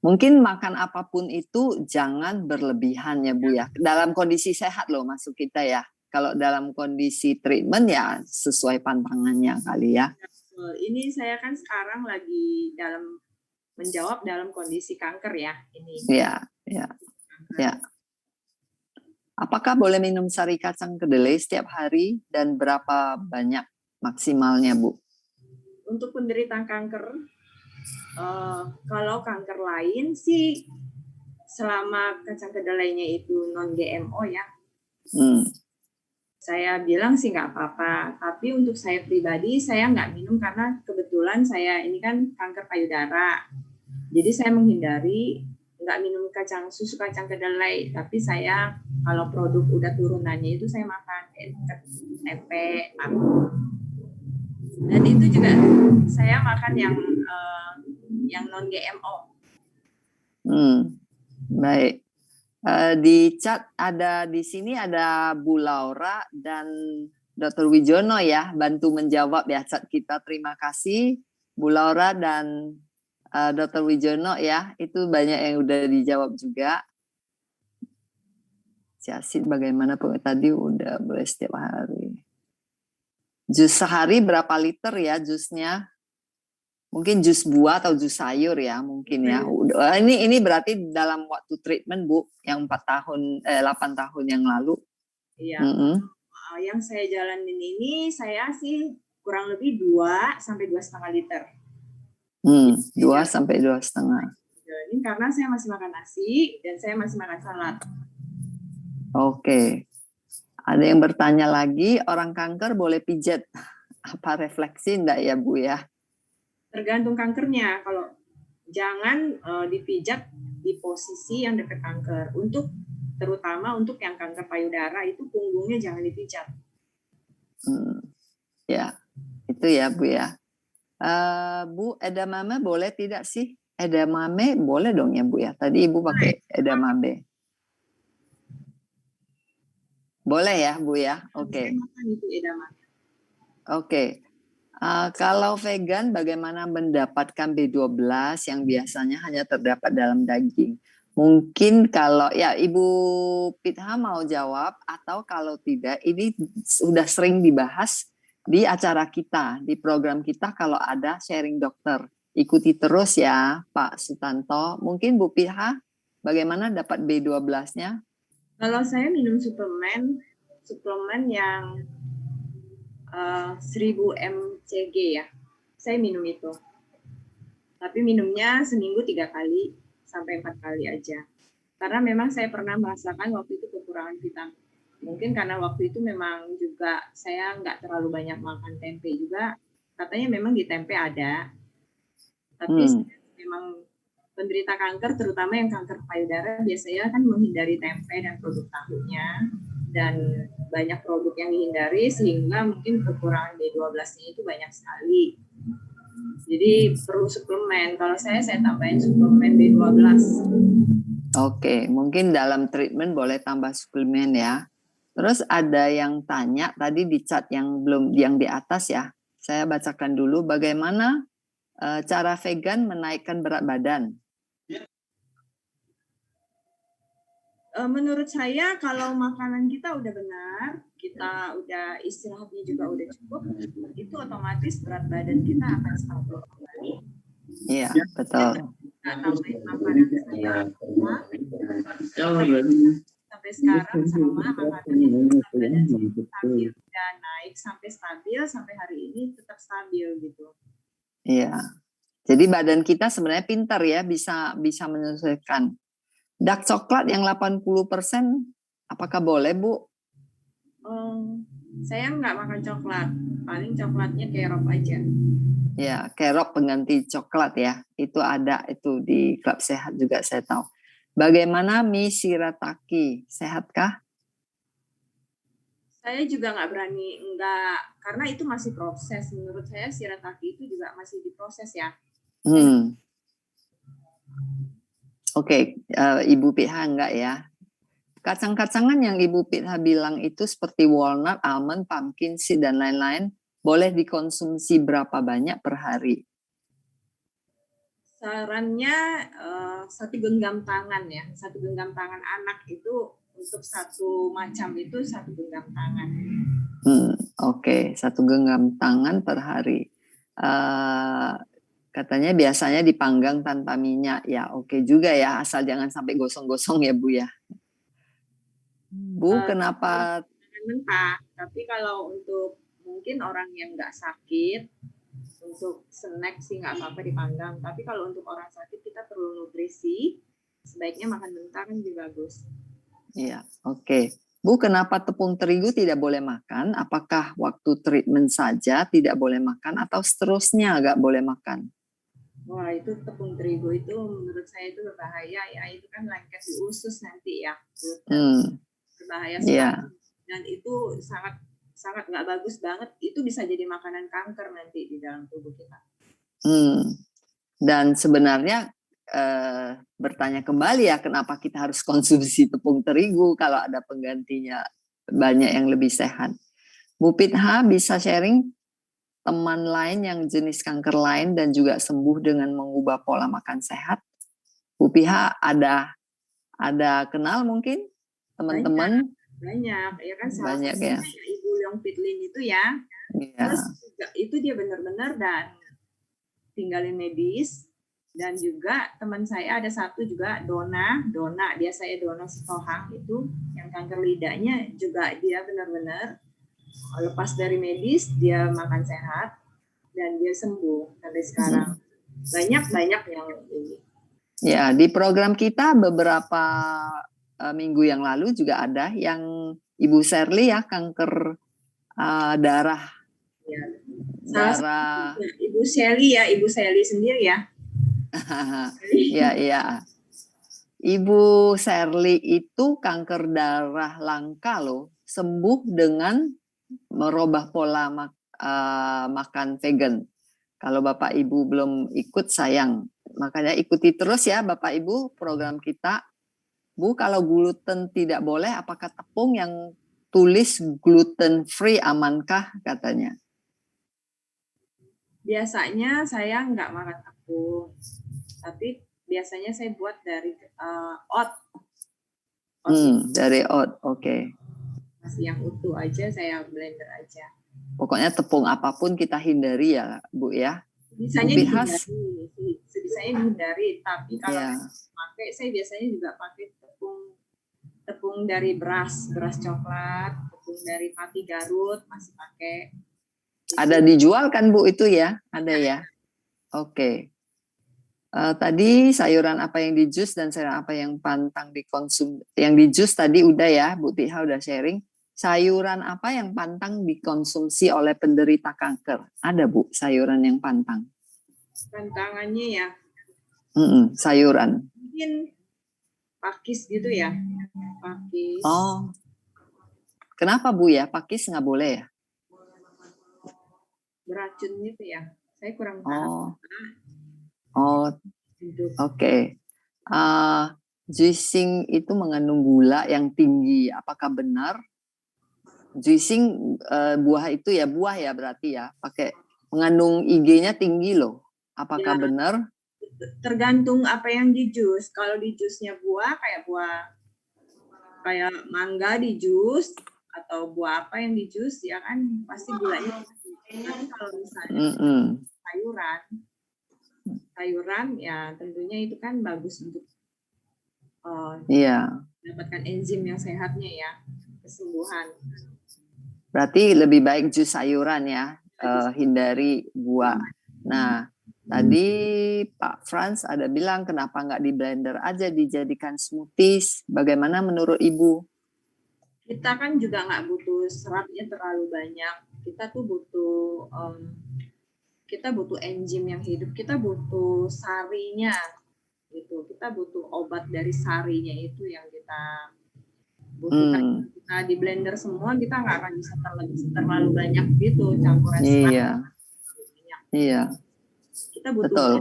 D: mungkin makan apapun itu jangan berlebihan ya Bu ya. Dalam kondisi sehat loh masuk kita ya. Kalau dalam kondisi treatment ya sesuai pantangannya kali ya.
A: Ini saya kan sekarang lagi menjawab dalam kondisi kanker ya ini.
D: Iya, iya, ya. Apakah boleh minum sari kacang kedelai setiap hari dan berapa banyak maksimalnya Bu?
A: Untuk penderita kanker, kalau kanker lain sih selama kacang kedelainya itu non GMO ya, saya bilang sih nggak apa-apa. Tapi untuk saya pribadi saya nggak minum karena kebetulan saya ini kan kanker payudara. Jadi saya menghindari nggak minum susu kacang kedelai, tapi saya kalau produk udah turunannya itu saya makan tempe, dan itu juga saya makan yang non GMO.
D: Baik. Di chat ada di sini ada Bu Laura dan Dr. Wijono ya bantu menjawab ya chat kita. Terima kasih Bu Laura dan Dr. Wijono ya, itu banyak yang udah dijawab juga. Jasid bagaimana tadi udah boleh setiap hari. Jus sehari berapa liter ya jusnya? Mungkin jus buah atau jus sayur ya mungkin ya. Ini berarti dalam waktu treatment Bu yang 8 tahun yang lalu.
A: Iya. Yang saya jalanin ini saya sih kurang lebih 2 sampai 2,5 liter.
D: 2 sampai 2,5.
A: Ini karena saya masih makan nasi dan saya masih makan salad.
D: Oke. Ada yang bertanya lagi, orang kanker boleh pijat apa refleksi enggak ya Bu ya?
A: Tergantung kankernya. Kalau jangan dipijat di posisi yang dekat kanker. Terutama untuk yang kanker payudara itu punggungnya jangan dipijat.
D: Ya, itu ya Bu ya. Bu, edamame boleh tidak sih? Edamame boleh dong ya Bu ya. Tadi Ibu pakai edamame. Boleh ya Bu ya. Oke. Oke. Kalau vegan bagaimana mendapatkan B12 yang biasanya hanya terdapat dalam daging? Mungkin kalau ya Ibu Pitha mau jawab atau kalau tidak ini sudah sering dibahas di acara kita, di program kita kalau ada sharing dokter. Ikuti terus ya Pak Sutanto. Mungkin Bu Pitha bagaimana dapat B12-nya?
A: Kalau saya minum suplemen yang 1000 mcg ya, saya minum itu. Tapi minumnya seminggu 3 kali sampai 4 kali aja. Karena memang saya pernah merasakan waktu itu kekurangan vitamin. mungkin karena waktu itu memang juga saya nggak terlalu banyak makan tempe juga. Katanya memang di tempe ada, tapi saya memang penderita kanker, terutama yang kanker payudara, biasanya kan menghindari tempe dan produk tahunya, dan banyak produk yang dihindari sehingga mungkin kekurangan B12-nya itu banyak sekali. Jadi perlu suplemen. Kalau saya tambahin suplemen B12.
D: Oke, mungkin dalam treatment boleh tambah suplemen ya. Terus ada yang tanya tadi di chat yang belum yang di atas ya. Saya bacakan dulu bagaimana cara vegan menaikkan berat badan.
A: Menurut saya kalau makanan kita udah benar, kita udah istirahatnya juga udah cukup, itu otomatis berat badan kita akan stabil kembali.
D: Iya, betul.
A: Nggak tambahin makanan saya sampai sekarang sama makanannya berat badan saya stabil dan naik sampai stabil sampai hari ini tetap stabil gitu.
D: Iya. Jadi badan kita sebenarnya pintar ya, bisa menyesuaikan. Dark coklat yang 80%, apakah boleh, Bu?
A: Saya nggak makan coklat, paling coklatnya kerop aja.
D: Ya, kerop pengganti coklat ya. Itu ada itu di klub sehat juga saya tahu. Bagaimana mie shirataki? Sehatkah?
A: Saya juga nggak berani, karena itu masih proses. Menurut saya shirataki itu juga masih diproses ya.
D: Oke, Ibu PH enggak ya. Kacang-kacangan yang Ibu PH bilang itu seperti walnut, almond, pumpkin seed, dan lain-lain, boleh dikonsumsi berapa banyak per hari?
A: Sarannya 1 genggam tangan ya. 1 genggam tangan anak itu untuk 1 macam itu 1 genggam tangan.
D: Oke, 1 genggam tangan per hari. Katanya biasanya dipanggang tanpa minyak. Ya, oke juga ya, asal jangan sampai gosong-gosong ya, Bu ya. Bu, kenapa?
A: Mentah, tapi kalau untuk mungkin orang yang nggak sakit, untuk snack sih nggak apa-apa dipanggang. Tapi kalau untuk orang sakit kita perlu nutrisi, sebaiknya makan mentah kan lebih bagus.
D: Iya, oke. Bu, kenapa tepung terigu tidak boleh makan? Apakah waktu treatment saja tidak boleh makan atau seterusnya nggak boleh makan?
A: Wah, itu tepung terigu itu menurut saya itu berbahaya ya. Itu kan lengket di usus nanti ya. Berbahaya sekali.
D: Yeah.
A: Dan itu sangat nggak bagus banget. Itu bisa jadi makanan kanker nanti di dalam tubuh kita.
D: Dan sebenarnya bertanya kembali ya, kenapa kita harus konsumsi tepung terigu kalau ada penggantinya banyak yang lebih sehat. Bu Pitha bisa sharing teman lain yang jenis kanker lain dan juga sembuh dengan mengubah pola makan sehat? Bu Pitha ada kenal mungkin teman-teman?
A: Banyak ya kan, salah
D: banyak
A: satunya
D: ya.
A: Ibu Leong Pitlin itu ya. Terus juga itu dia benar-benar dan tinggalin medis. Dan juga teman saya ada satu juga Dona dia saya Dona Sitohang itu yang kanker lidahnya juga dia benar-benar lepas dari medis, dia makan sehat dan dia sembuh sampai sekarang. Banyak yang ini. Ya,
D: di program kita beberapa minggu yang lalu juga ada yang Ibu Sherly ya, kanker darah.
A: Ya. Darah. Ibu Sherly sendiri ya.
D: Ya. Ibu Sherly itu kanker darah langka loh, sembuh dengan merubah pola makan vegan. Kalau Bapak Ibu belum ikut sayang, makanya ikuti terus ya Bapak Ibu program kita. Bu, kalau gluten tidak boleh, apakah tepung yang tulis gluten free amankah katanya?
A: Biasanya saya nggak makan tepung, tapi biasanya saya buat dari oat.
D: Dari oat, oke.
A: Masih yang utuh aja, saya blender aja.
D: Pokoknya tepung apapun kita hindari ya, Bu ya.
A: Bisanya dihindari, tapi kalau pakai, saya biasanya juga pakai tepung dari beras coklat, tepung dari pati Garut masih pakai.
D: Ada dijual kan Bu itu ya? Ada ya? Oke. Tadi sayuran apa yang di jus dan sayuran apa yang pantang dikonsumsi. Yang di jus tadi udah ya, Bu Tiha udah sharing. sayuran apa yang pantang dikonsumsi oleh penderita kanker? Ada Bu, sayuran yang pantang?
A: Tantangannya ya,
D: Sayuran.
A: mungkin pakis gitu ya, pakis.
D: Oh, kenapa Bu ya? Pakis nggak boleh ya?
A: Beracun gitu ya. Saya kurang tahu.
D: Oh,
A: Untuk
D: oke. Juicing itu mengandung gula yang tinggi. Apakah benar? Juicing buah itu ya buah ya berarti ya. Pakai mengandung IG-nya tinggi loh. Apakah
A: Ya.
D: benar?
A: tergantung apa yang di jus. Kalau di jusnya buah kayak mangga di jus atau buah apa yang di jus ya kan pasti gulanya tinggi. Tapi kalau misalnya sayuran ya tentunya itu kan bagus untuk
D: Iya.
A: mendapatkan enzim yang sehatnya ya, kesembuhan.
D: Berarti lebih baik jus sayuran ya, hindari buah. Nah, tadi Pak Frans ada bilang kenapa nggak di blender aja dijadikan smoothies. Bagaimana menurut Ibu?
A: Kita kan juga nggak butuh seratnya terlalu banyak. Kita tuh butuh enzim yang hidup. Kita butuh sarinya gitu. Kita butuh obat dari sarinya itu yang kita butuhkan. Kita di blender semua kita nggak akan bisa terlalu banyak gitu campuran serat.
D: Iya.
A: Kita butuh
D: Betul.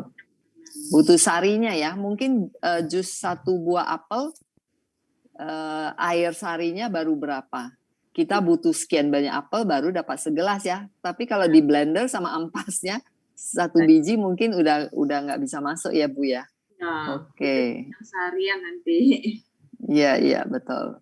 D: Butuh sarinya ya. Mungkin jus satu buah apel air sarinya baru berapa? Kita butuh sekian banyak apel baru dapat segelas ya. Tapi kalau di blender sama ampasnya satu biji mungkin udah nggak bisa masuk ya Bu ya.
A: Nah,
D: Oke.
A: Seharian nanti.
D: Iya betul.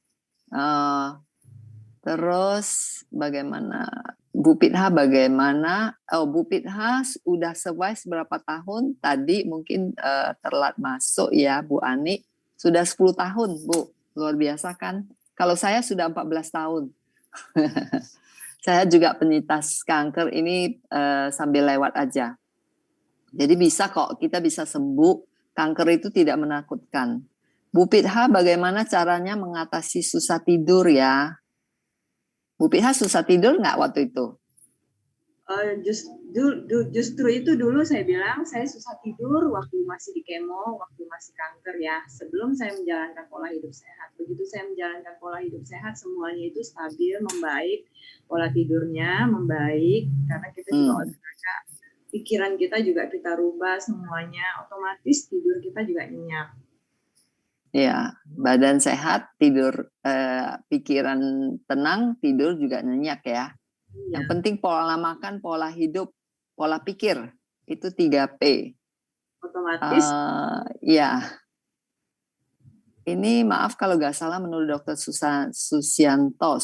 D: Terus bagaimana Bu Pitha bagaimana? Bu Pitha udah survive berapa tahun? Tadi mungkin telat masuk ya Bu Ani. Sudah 10 tahun Bu, luar biasa kan? Kalau saya sudah 14 tahun. Saya juga penyintas kanker ini sambil lewat aja. Jadi bisa kok, kita bisa sembuh. Kanker itu tidak menakutkan. Bu Pitha bagaimana caranya mengatasi susah tidur ya? Bu Pitha susah tidur nggak waktu itu?
A: Justru itu dulu saya bilang saya susah tidur waktu masih di kemo, waktu masih kanker ya. Sebelum saya menjalankan pola hidup sehat. Begitu saya menjalankan pola hidup sehat, semuanya itu stabil, membaik. Pola tidurnya membaik karena kita juga olahraga. Pikiran kita juga kita rubah semuanya, otomatis tidur kita juga nyenyak.
D: Ya, badan sehat, tidur, pikiran tenang, tidur juga nyenyak ya. Yang penting pola makan, pola hidup, pola pikir, itu 3P.
A: Otomatis.
D: Ya. Ini maaf kalau nggak salah menurut Dokter Susianto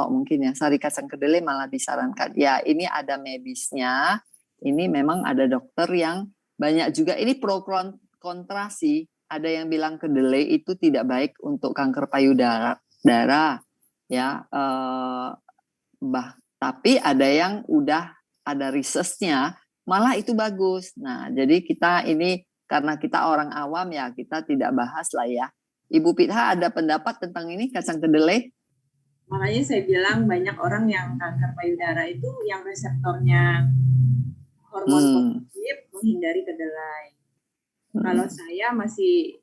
D: mungkin ya, sari kacang kedelai malah disarankan. Ya, ini ada medisnya. Ini memang ada dokter yang banyak juga. Ini pro kontra sih. Ada yang bilang kedelai itu tidak baik untuk kanker payudara, ya. Tapi ada yang udah ada researchnya, malah itu bagus. Nah, jadi kita ini karena kita orang awam ya, kita tidak bahas lah ya. Ibu Pitha ada pendapat tentang ini kacang kedelai?
A: Makanya saya bilang banyak orang yang kanker payudara itu yang reseptornya hormon positif menghindari kedelai. Kalau saya masih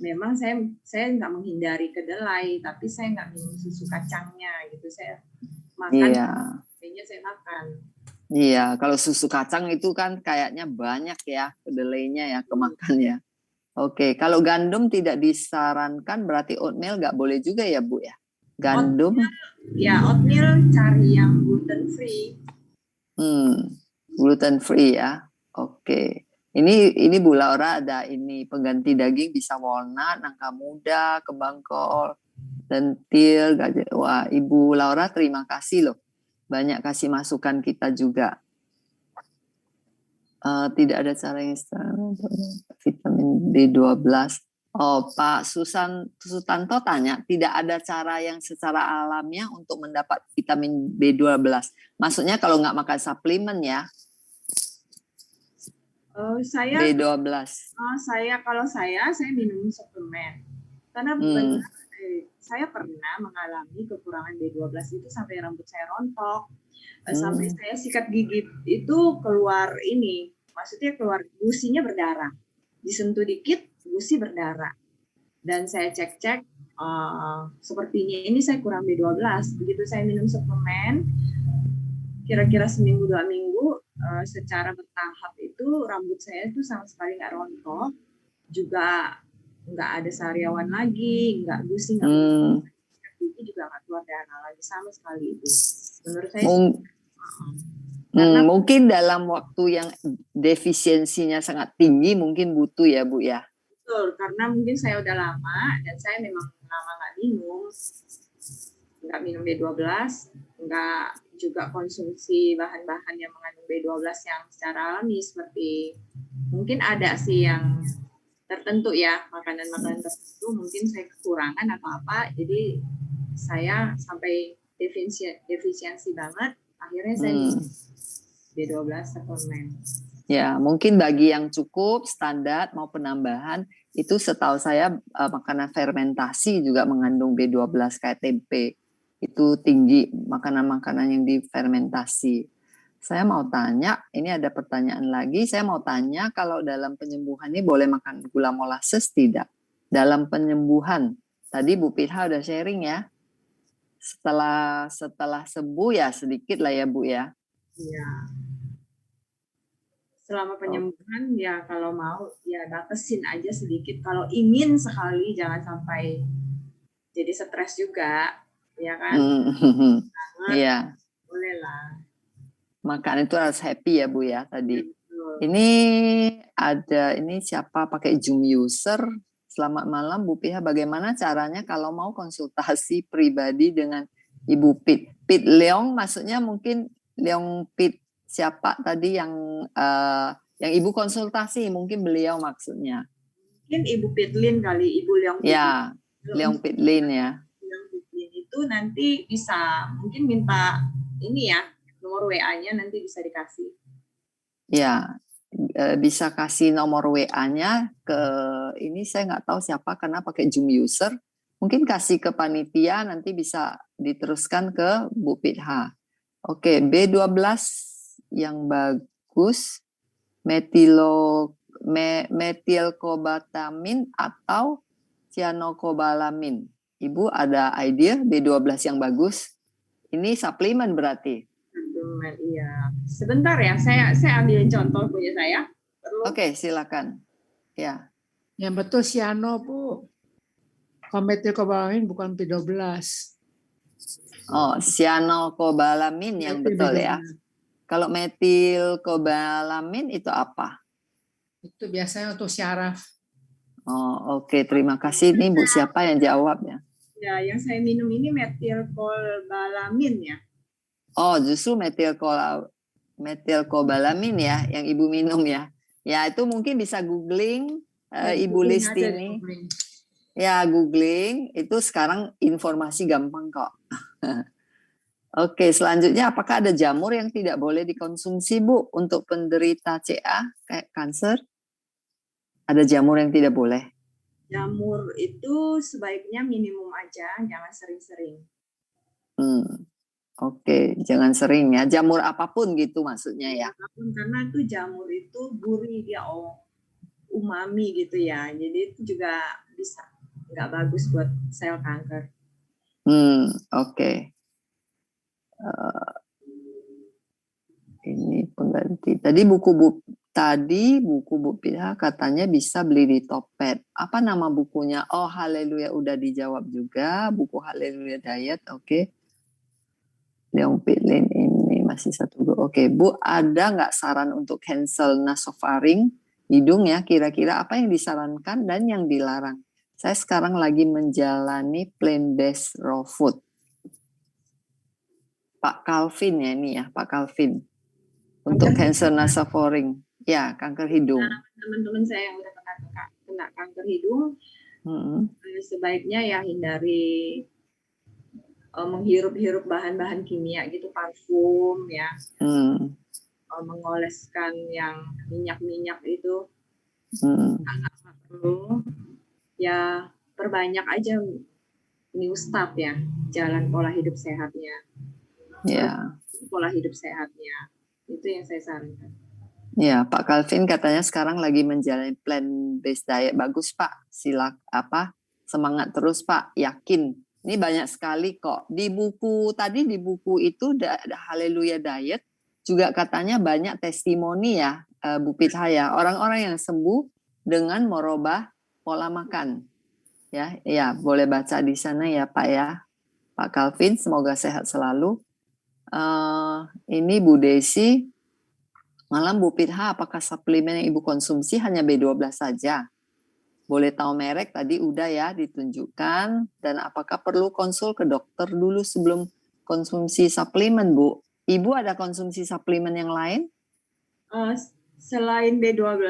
A: memang saya nggak menghindari kedelai, tapi saya nggak minum susu kacangnya gitu. Saya makan, kayaknya saya makan.
D: Iya, kalau susu kacang itu kan kayaknya banyak ya kedelainya ya kemakan ya. Oke, kalau gandum tidak disarankan berarti oatmeal nggak boleh juga ya Bu ya? Gandum?
A: Oatmeal cari yang gluten free.
D: Gluten free ya. Oke. Ini Bu Laura ada ini pengganti daging bisa walnut, nangka muda, kembang kol, lentil, gajar. Wah, Ibu Laura terima kasih loh. Banyak kasih masukan kita juga. Tidak ada cara yang vitamin B12. Oh, Pak Sutanto tanya, tidak ada cara yang secara alamiah untuk mendapat vitamin B12. Maksudnya kalau nggak makan suplemen ya?
A: B12. Kalau saya minum suplemen. Karena bukan saya pernah mengalami kekurangan B12 itu sampai rambut saya rontok. Sampai saya sikat gigi itu keluar ini, maksudnya keluar gusinya berdarah. Disentuh dikit, gusi berdarah. Dan saya cek-cek, sepertinya ini saya kurang B12. Begitu saya minum suplemen, kira-kira seminggu 2 minggu, secara bertahap itu rambut saya itu sama sekali nggak rontok, juga nggak ada sariawan lagi, nggak gusi, nggak gigi juga nggak keluar darah lagi sama sekali itu. Menurut saya
D: mungkin dalam waktu yang defisiensinya sangat tinggi mungkin butuh ya Bu ya.
A: betul, karena mungkin saya udah lama dan saya memang lama nggak minum B12, nggak juga konsumsi bahan-bahan yang mengandung B12 yang secara alami, seperti mungkin ada sih yang tertentu ya, makanan-makanan tertentu mungkin saya kekurangan atau apa, jadi saya sampai defisiensi banget, akhirnya saya B12 suplemen.
D: Ya, mungkin bagi yang cukup standar mau penambahan itu setahu saya makanan fermentasi juga mengandung B12 kayak tempe. Itu tinggi makanan-makanan yang difermentasi. Saya mau tanya, ini ada pertanyaan lagi, saya mau tanya kalau dalam penyembuhan ini boleh makan gula molasses tidak? Dalam penyembuhan, tadi Bu Pirha udah sharing ya. Setelah sembuh ya sedikit lah ya Bu ya.
A: Iya. Selama penyembuhan ya kalau mau ya batasin aja sedikit. Kalau ingin sekali jangan sampai jadi stres juga, ya kan?
D: Iya.
A: Boleh lah.
D: Makan itu harus happy ya Bu ya tadi. Ini siapa pakai Zoom user? Selamat malam Bu Pirha, bagaimana caranya kalau mau konsultasi pribadi dengan Ibu Pit? Pit Leong maksudnya mungkin Leong Pit siapa tadi yang Ibu konsultasi, mungkin beliau maksudnya.
A: Mungkin Ibu Pitlin kali, Ibu Leong Pitlin.
D: Ya, Leong Pitlin ya.
A: Leong Pitlin itu nanti bisa mungkin minta ini ya, nomor WA-nya nanti bisa dikasih.
D: Ya, bisa kasih nomor WA-nya ke ini, saya nggak tahu siapa karena pakai Zoom user. Mungkin kasih ke panitia nanti bisa diteruskan ke Bu Pirha. Oke, B12 yang bagus metilkobalamin atau cyanocobalamin. Ibu ada ide B12 yang bagus? Ini suplemen berarti.
A: Iya. Sebentar ya, saya ambil contoh punya saya.
D: Oke, silakan. Ya.
G: Yang betul cyano Bu. Metilkobalamin bukan B12.
D: Oh, cyanocobalamin yang betul ya. Kalau metilkobalamin itu apa?
G: Itu biasanya untuk syaraf.
D: Oh, oke. Terima kasih. Ini Bu siapa yang jawab ya?
A: Ya, yang saya minum ini metilkobalamin ya.
D: Oh, justru metilkobalamin ya yang Ibu minum ya. Ya, itu mungkin bisa googling Ibu Listini. Ya, googling. Itu sekarang informasi gampang kok. Oke, selanjutnya apakah ada jamur yang tidak boleh dikonsumsi Bu untuk penderita CA kayak kanker? Ada jamur yang tidak boleh?
A: Jamur itu sebaiknya minimum aja, jangan sering-sering.
D: Oke, jangan sering ya. Jamur apapun gitu maksudnya ya.
A: Apapun, karena itu jamur itu gurih, dia umami gitu ya. Jadi itu juga bisa nggak bagus buat sel kanker.
D: Oke. Ini pengganti. Tadi buku Bu Pirha katanya bisa beli di Topet. Apa nama bukunya? Oh, Haleluya udah dijawab juga. Buku Haleluya Diet. Oke. Leong Pitlin ini masih satu. Oke, Bu, ada nggak saran untuk cancel nasofaring hidung ya? Kira-kira apa yang disarankan dan yang dilarang? Saya sekarang lagi menjalani plant-based raw food. Pak Calvin ya ini ya, Pak Calvin. Untuk cancer nasofaring. Ya, kanker hidung.
A: Nah, teman-teman saya yang udah kena kanker hidung, sebaiknya ya hindari menghirup-hirup bahan-bahan kimia gitu, parfum ya, mengoleskan yang minyak-minyak itu, nggak perlu. Ya perbanyak aja new start ya, jalan pola hidup sehatnya,
D: Ya,
A: pola hidup sehatnya. Itu yang saya sarankan.
D: ya, Pak Calvin katanya sekarang lagi menjalani plant-based diet. Bagus, Pak. Semangat terus, Pak. Yakin. Ini banyak sekali kok. Di buku itu Haleluya Diet juga katanya banyak testimoni ya, Bu Pitha ya. Orang-orang yang sembuh dengan merubah pola makan. Ya, boleh baca di sana ya, Pak ya. Pak Calvin, semoga sehat selalu. Ini Bu Desi. Malam Bu Pitha, apakah suplemen yang Ibu konsumsi hanya B12 saja? Boleh tahu merek tadi udah ya ditunjukkan, dan apakah perlu konsul ke dokter dulu sebelum konsumsi suplemen, Bu? Ibu ada konsumsi suplemen yang lain?
A: Selain B12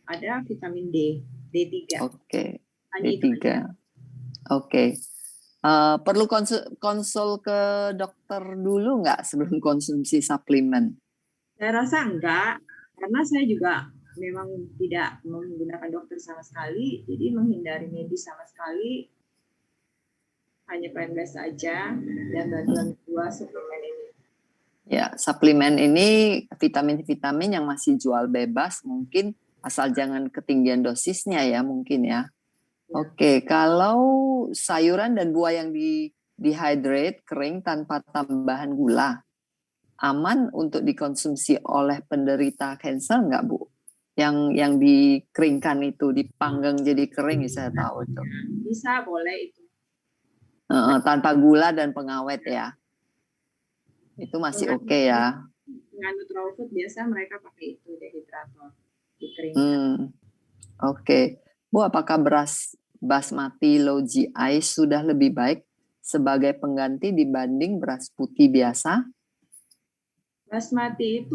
A: ada vitamin D, D3.
D: Oke,
A: Hanya itu
D: D3.
A: aja.
D: Oke. Perlu konsul ke dokter dulu nggak sebelum konsumsi suplemen?
A: Saya rasa enggak, karena saya juga memang tidak menggunakan dokter sama sekali, jadi menghindari medis sama sekali, hanya plant-based saja dan bantuan dua suplemen ini.
D: Ya, suplemen ini vitamin-vitamin yang masih jual bebas mungkin, asal jangan ketinggian dosisnya ya mungkin ya. Oke, kalau sayuran dan buah yang dehydrate kering tanpa tambahan gula, aman untuk dikonsumsi oleh penderita kanker nggak, Bu? Yang dikeringkan itu, dipanggang jadi kering, saya tahu itu.
A: Bisa, boleh itu.
D: Tanpa gula dan pengawet ya. Itu masih oke ya.
A: Ngandut raw food biasa mereka pakai itu, dehidrator, dikeringkan.
D: Oke. Bu, apakah beras basmati low GI sudah lebih baik sebagai pengganti dibanding beras putih biasa?
A: Basmati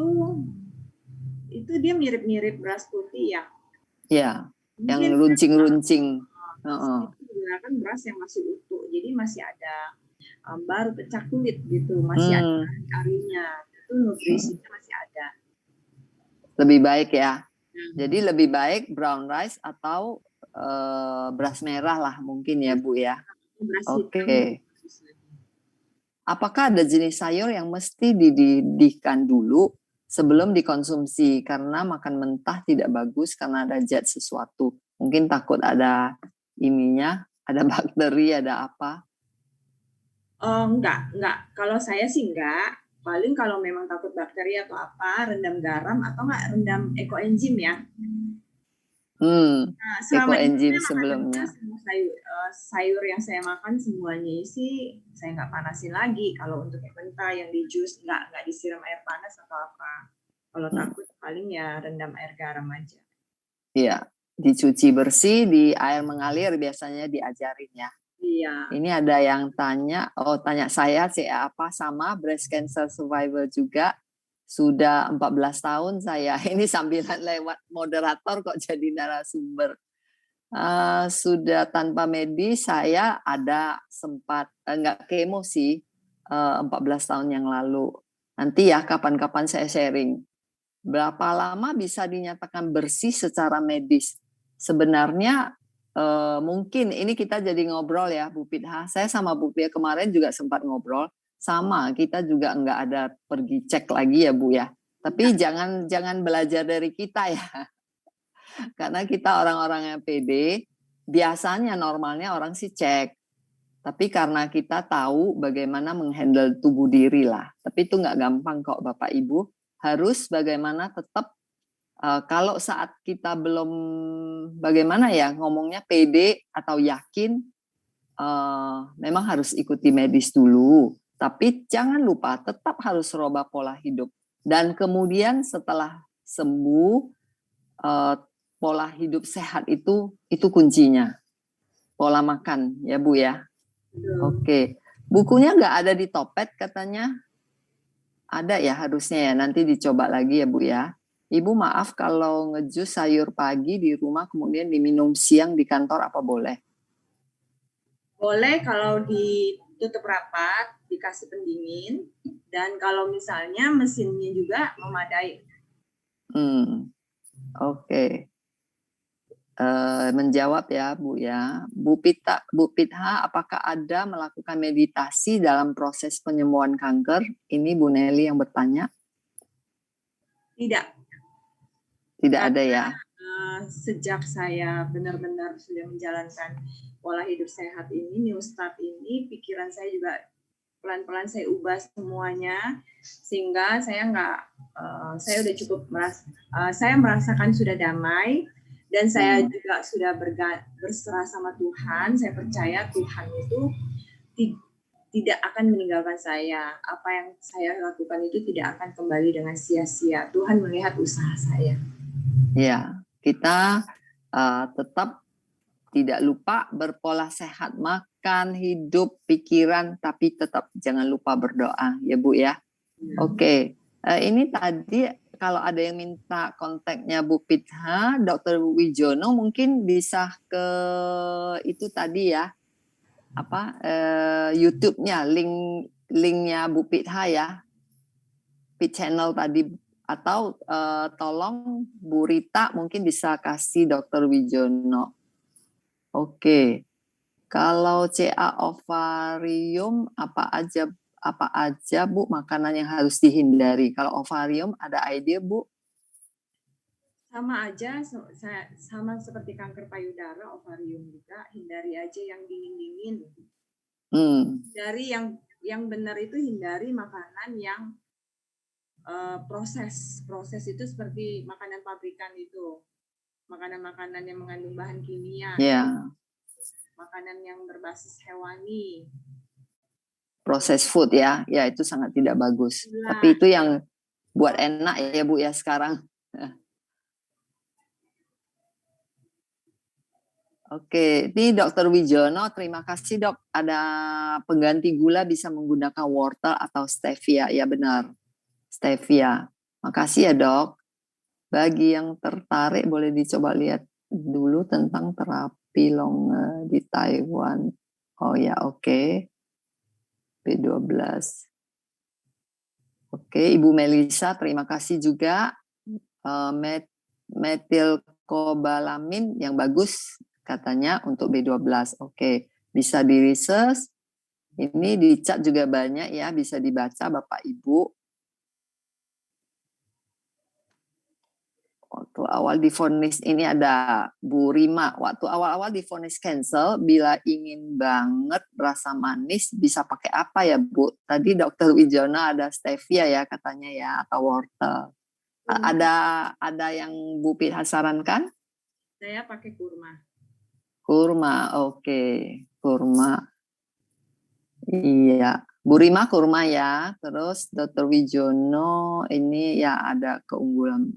A: itu dia mirip-mirip beras putih ya.
D: Ya, yang runcing-runcing.
A: Menggunakan beras yang masih utuh, jadi masih ada baru pecah kulit gitu, masih ada arinya, itu nutrisinya masih ada.
D: Lebih baik ya. Jadi lebih baik brown rice atau beras merah lah mungkin ya, Bu ya. Oke. Apakah ada jenis sayur yang mesti dididihkan dulu sebelum dikonsumsi, karena makan mentah tidak bagus karena ada zat sesuatu? Mungkin takut ada ininya, ada bakteri, ada apa?
A: Enggak. Kalau saya sih enggak. Paling kalau memang takut bakteri atau apa, rendam garam atau enggak rendam ekoenzim ya.
D: Nah, ekoenzim sebelumnya.
A: Sayur yang saya makan semuanya sih saya nggak panasin lagi. Kalau untuk yang mentah, yang di jus nggak disiram air panas atau apa. Kalau takut paling ya rendam air garam aja.
D: Iya, dicuci bersih di air mengalir biasanya diajarin ya.
A: Iya.
D: Ini ada yang tanya saya sih apa sama breast cancer survivor juga. Sudah 14 tahun saya. Ini sambilan lewat moderator kok jadi narasumber. Sudah tanpa medis, saya ada sempat enggak kemo sih 14 tahun yang lalu. Nanti ya kapan-kapan saya sharing. Berapa lama bisa dinyatakan bersih secara medis? Sebenarnya mungkin ini kita jadi ngobrol ya, Bu Pitha. Saya sama Bu Pia kemarin juga sempat ngobrol. Sama, kita juga enggak ada pergi cek lagi ya, Bu ya. Tapi jangan belajar dari kita ya. Karena kita orang-orang yang pede, biasanya normalnya orang sih cek. Tapi karena kita tahu bagaimana menghandle tubuh diri lah. Tapi itu nggak gampang kok Bapak Ibu. Harus bagaimana tetap, kalau saat kita belum bagaimana ya ngomongnya pede atau yakin, memang harus ikuti medis dulu. Tapi jangan lupa tetap harus rubah pola hidup. Dan kemudian setelah sembuh, pola hidup sehat itu kuncinya. Pola makan ya Bu ya. Oke. Bukunya nggak ada di Topet katanya. Ada ya harusnya ya, nanti dicoba lagi ya Bu ya. Ibu maaf kalau ngejus sayur pagi di rumah kemudian diminum siang di kantor, apa boleh?
A: Boleh kalau ditutup rapat, dikasih pendingin, dan kalau misalnya mesinnya juga memadai.
D: Oke. menjawab ya Bu ya. Bu Pitha, apakah ada melakukan meditasi dalam proses penyembuhan kanker? Ini Bu Nelly yang bertanya.
A: Tidak.
D: Tidak ada ya.
A: Sejak saya benar-benar sudah menjalankan pola hidup sehat ini, New Start ini, pikiran saya juga pelan-pelan saya ubah semuanya, sehingga saya saya udah cukup saya merasakan sudah damai, dan saya juga sudah berserah sama Tuhan. Saya percaya Tuhan itu tidak akan meninggalkan saya. Apa yang saya lakukan itu tidak akan kembali dengan sia-sia. Tuhan melihat usaha saya.
D: Ya, kita tetap tidak lupa berpola sehat, makan, hidup, pikiran, tapi tetap jangan lupa berdoa ya Bu ya. Oke. Ini tadi kalau ada yang minta kontaknya Bu Pitha, Dr. Wijono mungkin bisa ke itu tadi ya, apa YouTube-nya, linknya Bu Pitha ya, Pit channel tadi, atau tolong Bu Rita mungkin bisa kasih Dr. Wijono. Oke. Kalau CA ovarium apa aja Bu makanan yang harus dihindari? Kalau ovarium ada ide Bu?
A: Sama aja, sama seperti kanker payudara, ovarium juga, hindari aja yang dingin-dingin. Hindari yang benar itu, hindari makanan yang proses itu seperti makanan pabrikan itu, makanan-makanan yang mengandung bahan kimia, makanan yang berbasis hewani.
D: Proses food ya itu sangat tidak bagus. Tapi itu yang buat enak ya Bu ya sekarang. Oke, ini Dr. Wijono, terima kasih Dok. Ada pengganti gula bisa menggunakan wortel atau stevia, ya benar, stevia. Makasih ya Dok. Bagi yang tertarik boleh dicoba lihat dulu tentang terapi longe di Taiwan. Oh ya, oke. B12. Oke, Ibu Melisa, terima kasih juga. Metilkobalamin yang bagus katanya untuk B12. Oke, bisa di research. Ini di chat juga banyak ya, bisa dibaca Bapak Ibu. Waktu awal divonis ini ada Bu Rima, waktu awal-awal divonis cancel, bila ingin banget rasa manis bisa pakai apa ya Bu? Tadi Dr. Wijono ada stevia ya katanya ya, atau wortel. Ada yang Bu Pitha sarankan?
A: Saya pakai kurma.
D: Kurma, oke. Kurma. Iya. Bu Rima kurma ya. Terus Dr. Wijono ini ya ada keunggulan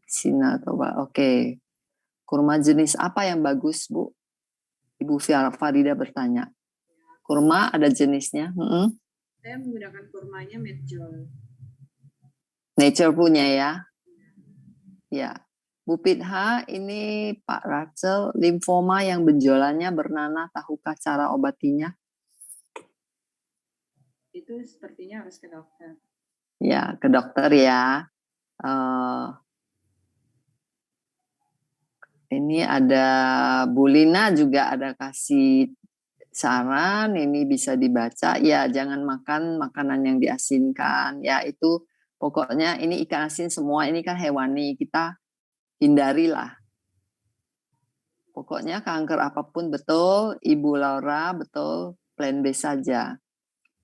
D: Sina atau oke. Kurma jenis apa yang bagus Bu? Ibu Farida bertanya. Kurma ada jenisnya?
A: Saya menggunakan kurmanya Medjool.
D: Nature punya ya? Ya. Bu Pitha, ini Pak Rachel, limfoma yang benjolannya bernanah, tahukah cara obatinya?
A: Itu sepertinya harus ke dokter.
D: Ya, ke dokter ya. Ini ada Bu Lina juga ada kasih saran, ini bisa dibaca. Ya, jangan makan makanan yang diasinkan. Ya, itu pokoknya ini ikan asin semua, ini kan hewani, kita hindarilah. Pokoknya kanker apapun betul, Ibu Laura betul, plan B saja.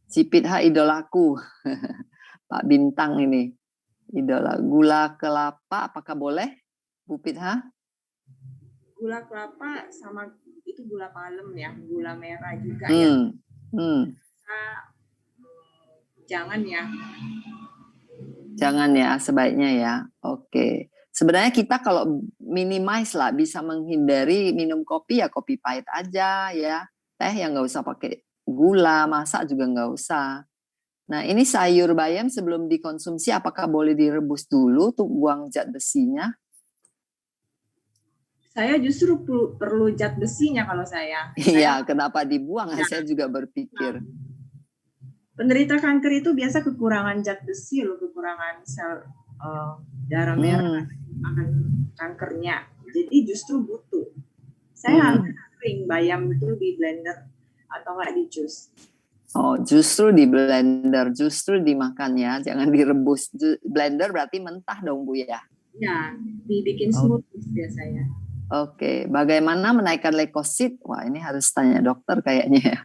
D: Si Pitha idolaku, Pak Bintang ini, idola. Gula kelapa apakah boleh, Bu Pitha?
A: Gula kelapa sama itu gula palem ya, gula merah juga ya. Jangan ya. Jangan ya,
D: sebaiknya ya. Oke. Sebenarnya kita kalau minimize lah, bisa menghindari minum kopi ya kopi pahit aja ya. Teh yang nggak usah pakai gula, masak juga nggak usah. Nah ini sayur bayam sebelum dikonsumsi apakah boleh direbus dulu untuk buang zat besinya? Saya justru perlu zat besinya kalau saya. Iya, kenapa dibuang? Ya. Saya juga berpikir.
A: Penderita kanker itu biasa kekurangan zat besi loh, kekurangan sel darah merah akan kankernya. Jadi justru butuh. Saya kering bayam itu di blender atau nggak di jus.
D: Oh, justru di blender, justru dimakan ya, jangan direbus. Blender berarti mentah dong Bu ya.
A: Ya, dibikin smoothies biasanya.
D: Oke, bagaimana menaikkan leukosit? Wah, ini harus tanya dokter kayaknya ya.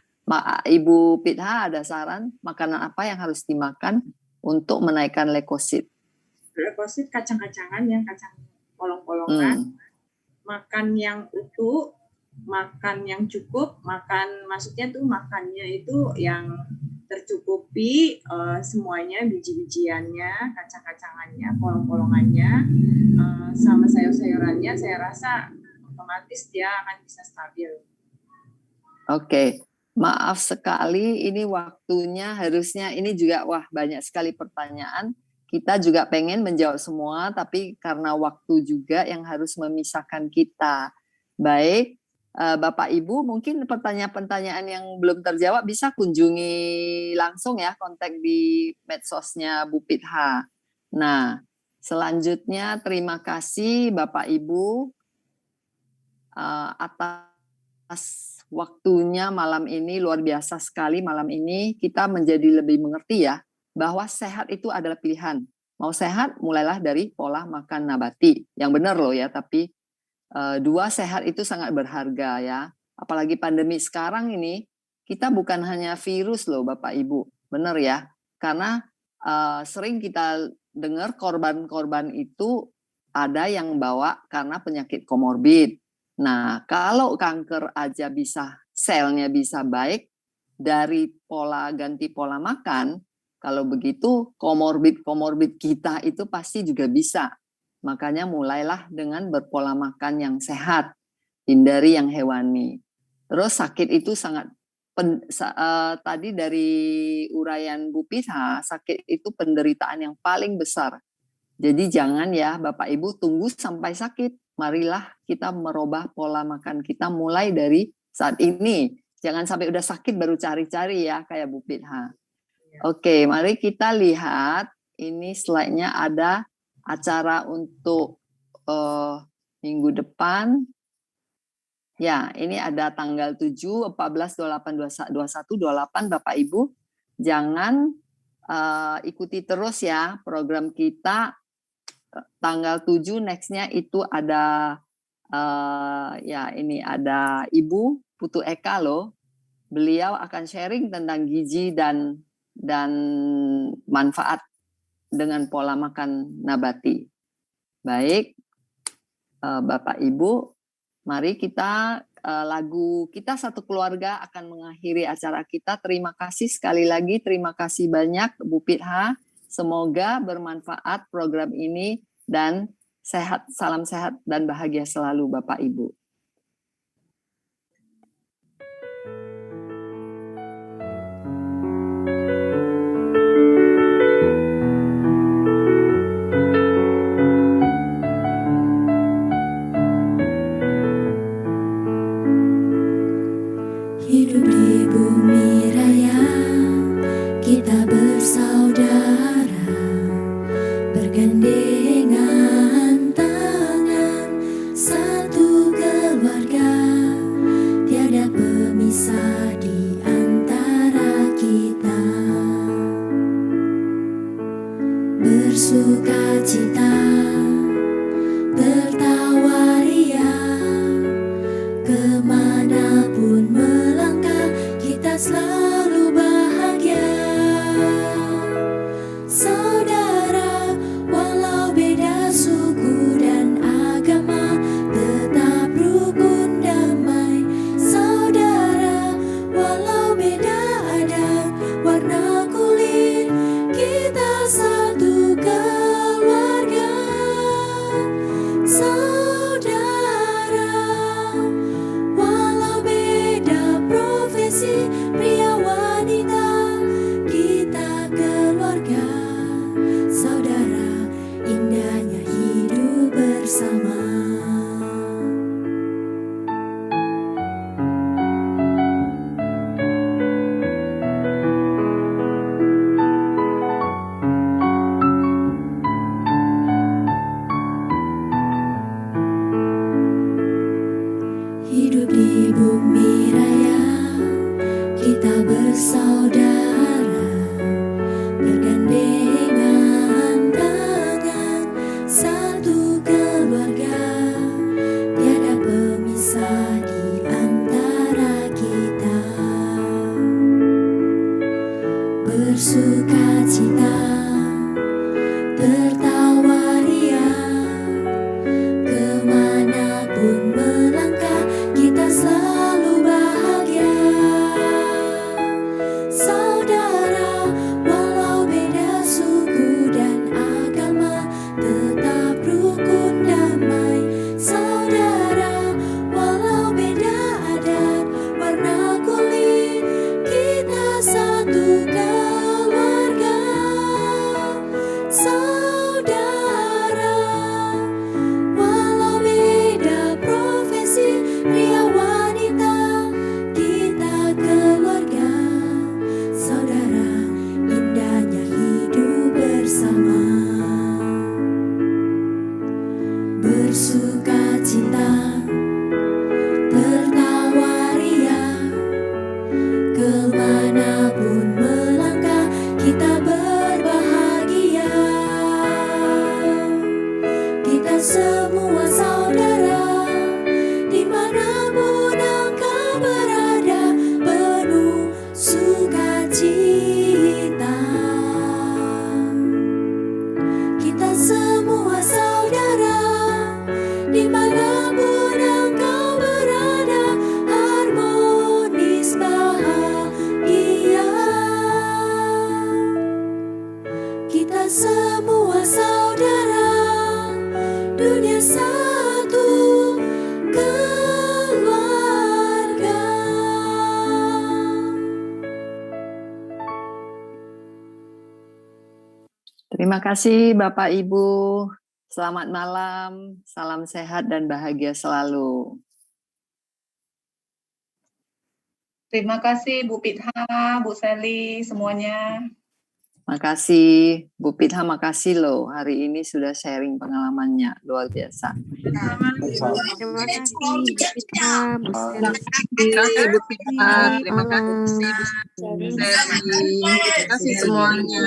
D: Ibu Pitha ada saran makanan apa yang harus dimakan untuk menaikkan leukosit?
A: Leukosit kacang-kacangan yang kacang polong-polongan, makan yang utuh, makan yang cukup, maksudnya tuh makannya itu yang tercukupi semuanya, biji-bijiannya, kacang-kacangannya, polong-polongannya, sama sayur-sayurannya. Saya rasa otomatis dia akan bisa stabil.
D: Oke, maaf sekali ini waktunya harusnya ini juga banyak sekali pertanyaan. Kita juga pengen menjawab semua, tapi karena waktu juga yang harus memisahkan kita. Baik, Bapak Ibu mungkin pertanyaan-pertanyaan yang belum terjawab bisa kunjungi langsung ya, kontak di medsosnya Bu Pitha. Nah, selanjutnya terima kasih Bapak Ibu atas waktunya malam ini, luar biasa sekali malam ini kita menjadi lebih mengerti ya, bahwa sehat itu adalah pilihan. Mau sehat, mulailah dari pola makan nabati. Yang benar loh ya, tapi 2 sehat itu sangat berharga ya. Apalagi pandemi sekarang ini, kita bukan hanya virus loh Bapak Ibu. Benar ya, karena sering kita dengar korban-korban itu ada yang bawa karena penyakit komorbid. Nah, kalau kanker aja selnya bisa baik dari ganti pola makan, kalau begitu komorbid kita itu pasti juga bisa. Makanya mulailah dengan berpola makan yang sehat, hindari yang hewani. Terus sakit itu sangat, tadi dari uraian Bu Pitha, sakit itu penderitaan yang paling besar. Jadi jangan ya Bapak Ibu tunggu sampai sakit. Marilah kita merubah pola makan kita mulai dari saat ini. Jangan sampai udah sakit baru cari-cari ya kayak Bu Pitha. Oke, mari kita lihat ini slide-nya ada acara untuk minggu depan. Ya, ini ada tanggal 7, 14, 28, 21, 28 Bapak Ibu. Jangan ikuti terus ya program kita. Tanggal 7 next-nya itu ada ini ada Ibu Putu Eka loh. Beliau akan sharing tentang gizi dan manfaat dengan pola makan nabati. Baik, Bapak Ibu, mari kita lagu kita satu keluarga akan mengakhiri acara kita. Terima kasih sekali lagi, terima kasih banyak Bu Pitha. Semoga bermanfaat program ini dan sehat, salam sehat dan bahagia selalu Bapak Ibu.
B: Hidup di bumi raya, kita bersaudara, bergandengan tangan, satu keluarga, tiada pemisah di antara kita. Bersuka cita, tertawa riang, kemanapun melangkah, kita selalu bahagia. Saudara, walau beda suku dan agama, tetap rukun damai. Saudara, walau beda adat, warna kulit, kita satu keluarga. Saudara, walau beda profesi, pria bersaudara, bergandengan tangan, satu keluarga, tiada pemisah di antara kita. Bersukacita, tertawa riang, kemanapun melangkah kita selalu bahagia. Saudara, walau beda suku dan agama, tetap rukun damai. Saudara, walau beda adat, warna kulit, kita satu keluarga. Saudara, walau beda profesi, pria wanita, kita keluarga. Saudara, indahnya hidup bersama. Bersukacita, tertawa riang, kemanapun melangkah kita berbahagia. Kita semua saudara, dimanapun engkau berada, penuh sukacita. Kita semua saudara, dimanapun engkau berada, harmonis bahagia. Kita semua saudara, dunia satu keluarga.
D: Terima kasih Bapak Ibu. Selamat malam, salam sehat dan bahagia selalu.
H: Terima kasih Bu Pitha, Bu Sally, semuanya.
D: Makasih Bu Pitha, makasih loh. Hari ini sudah sharing pengalamannya, luar biasa.
I: Terima kasih Bu Pitha, Bu Sally.
H: Terima kasih Bu Pitha, terima kasih Bu Sally. Terima kasih semuanya.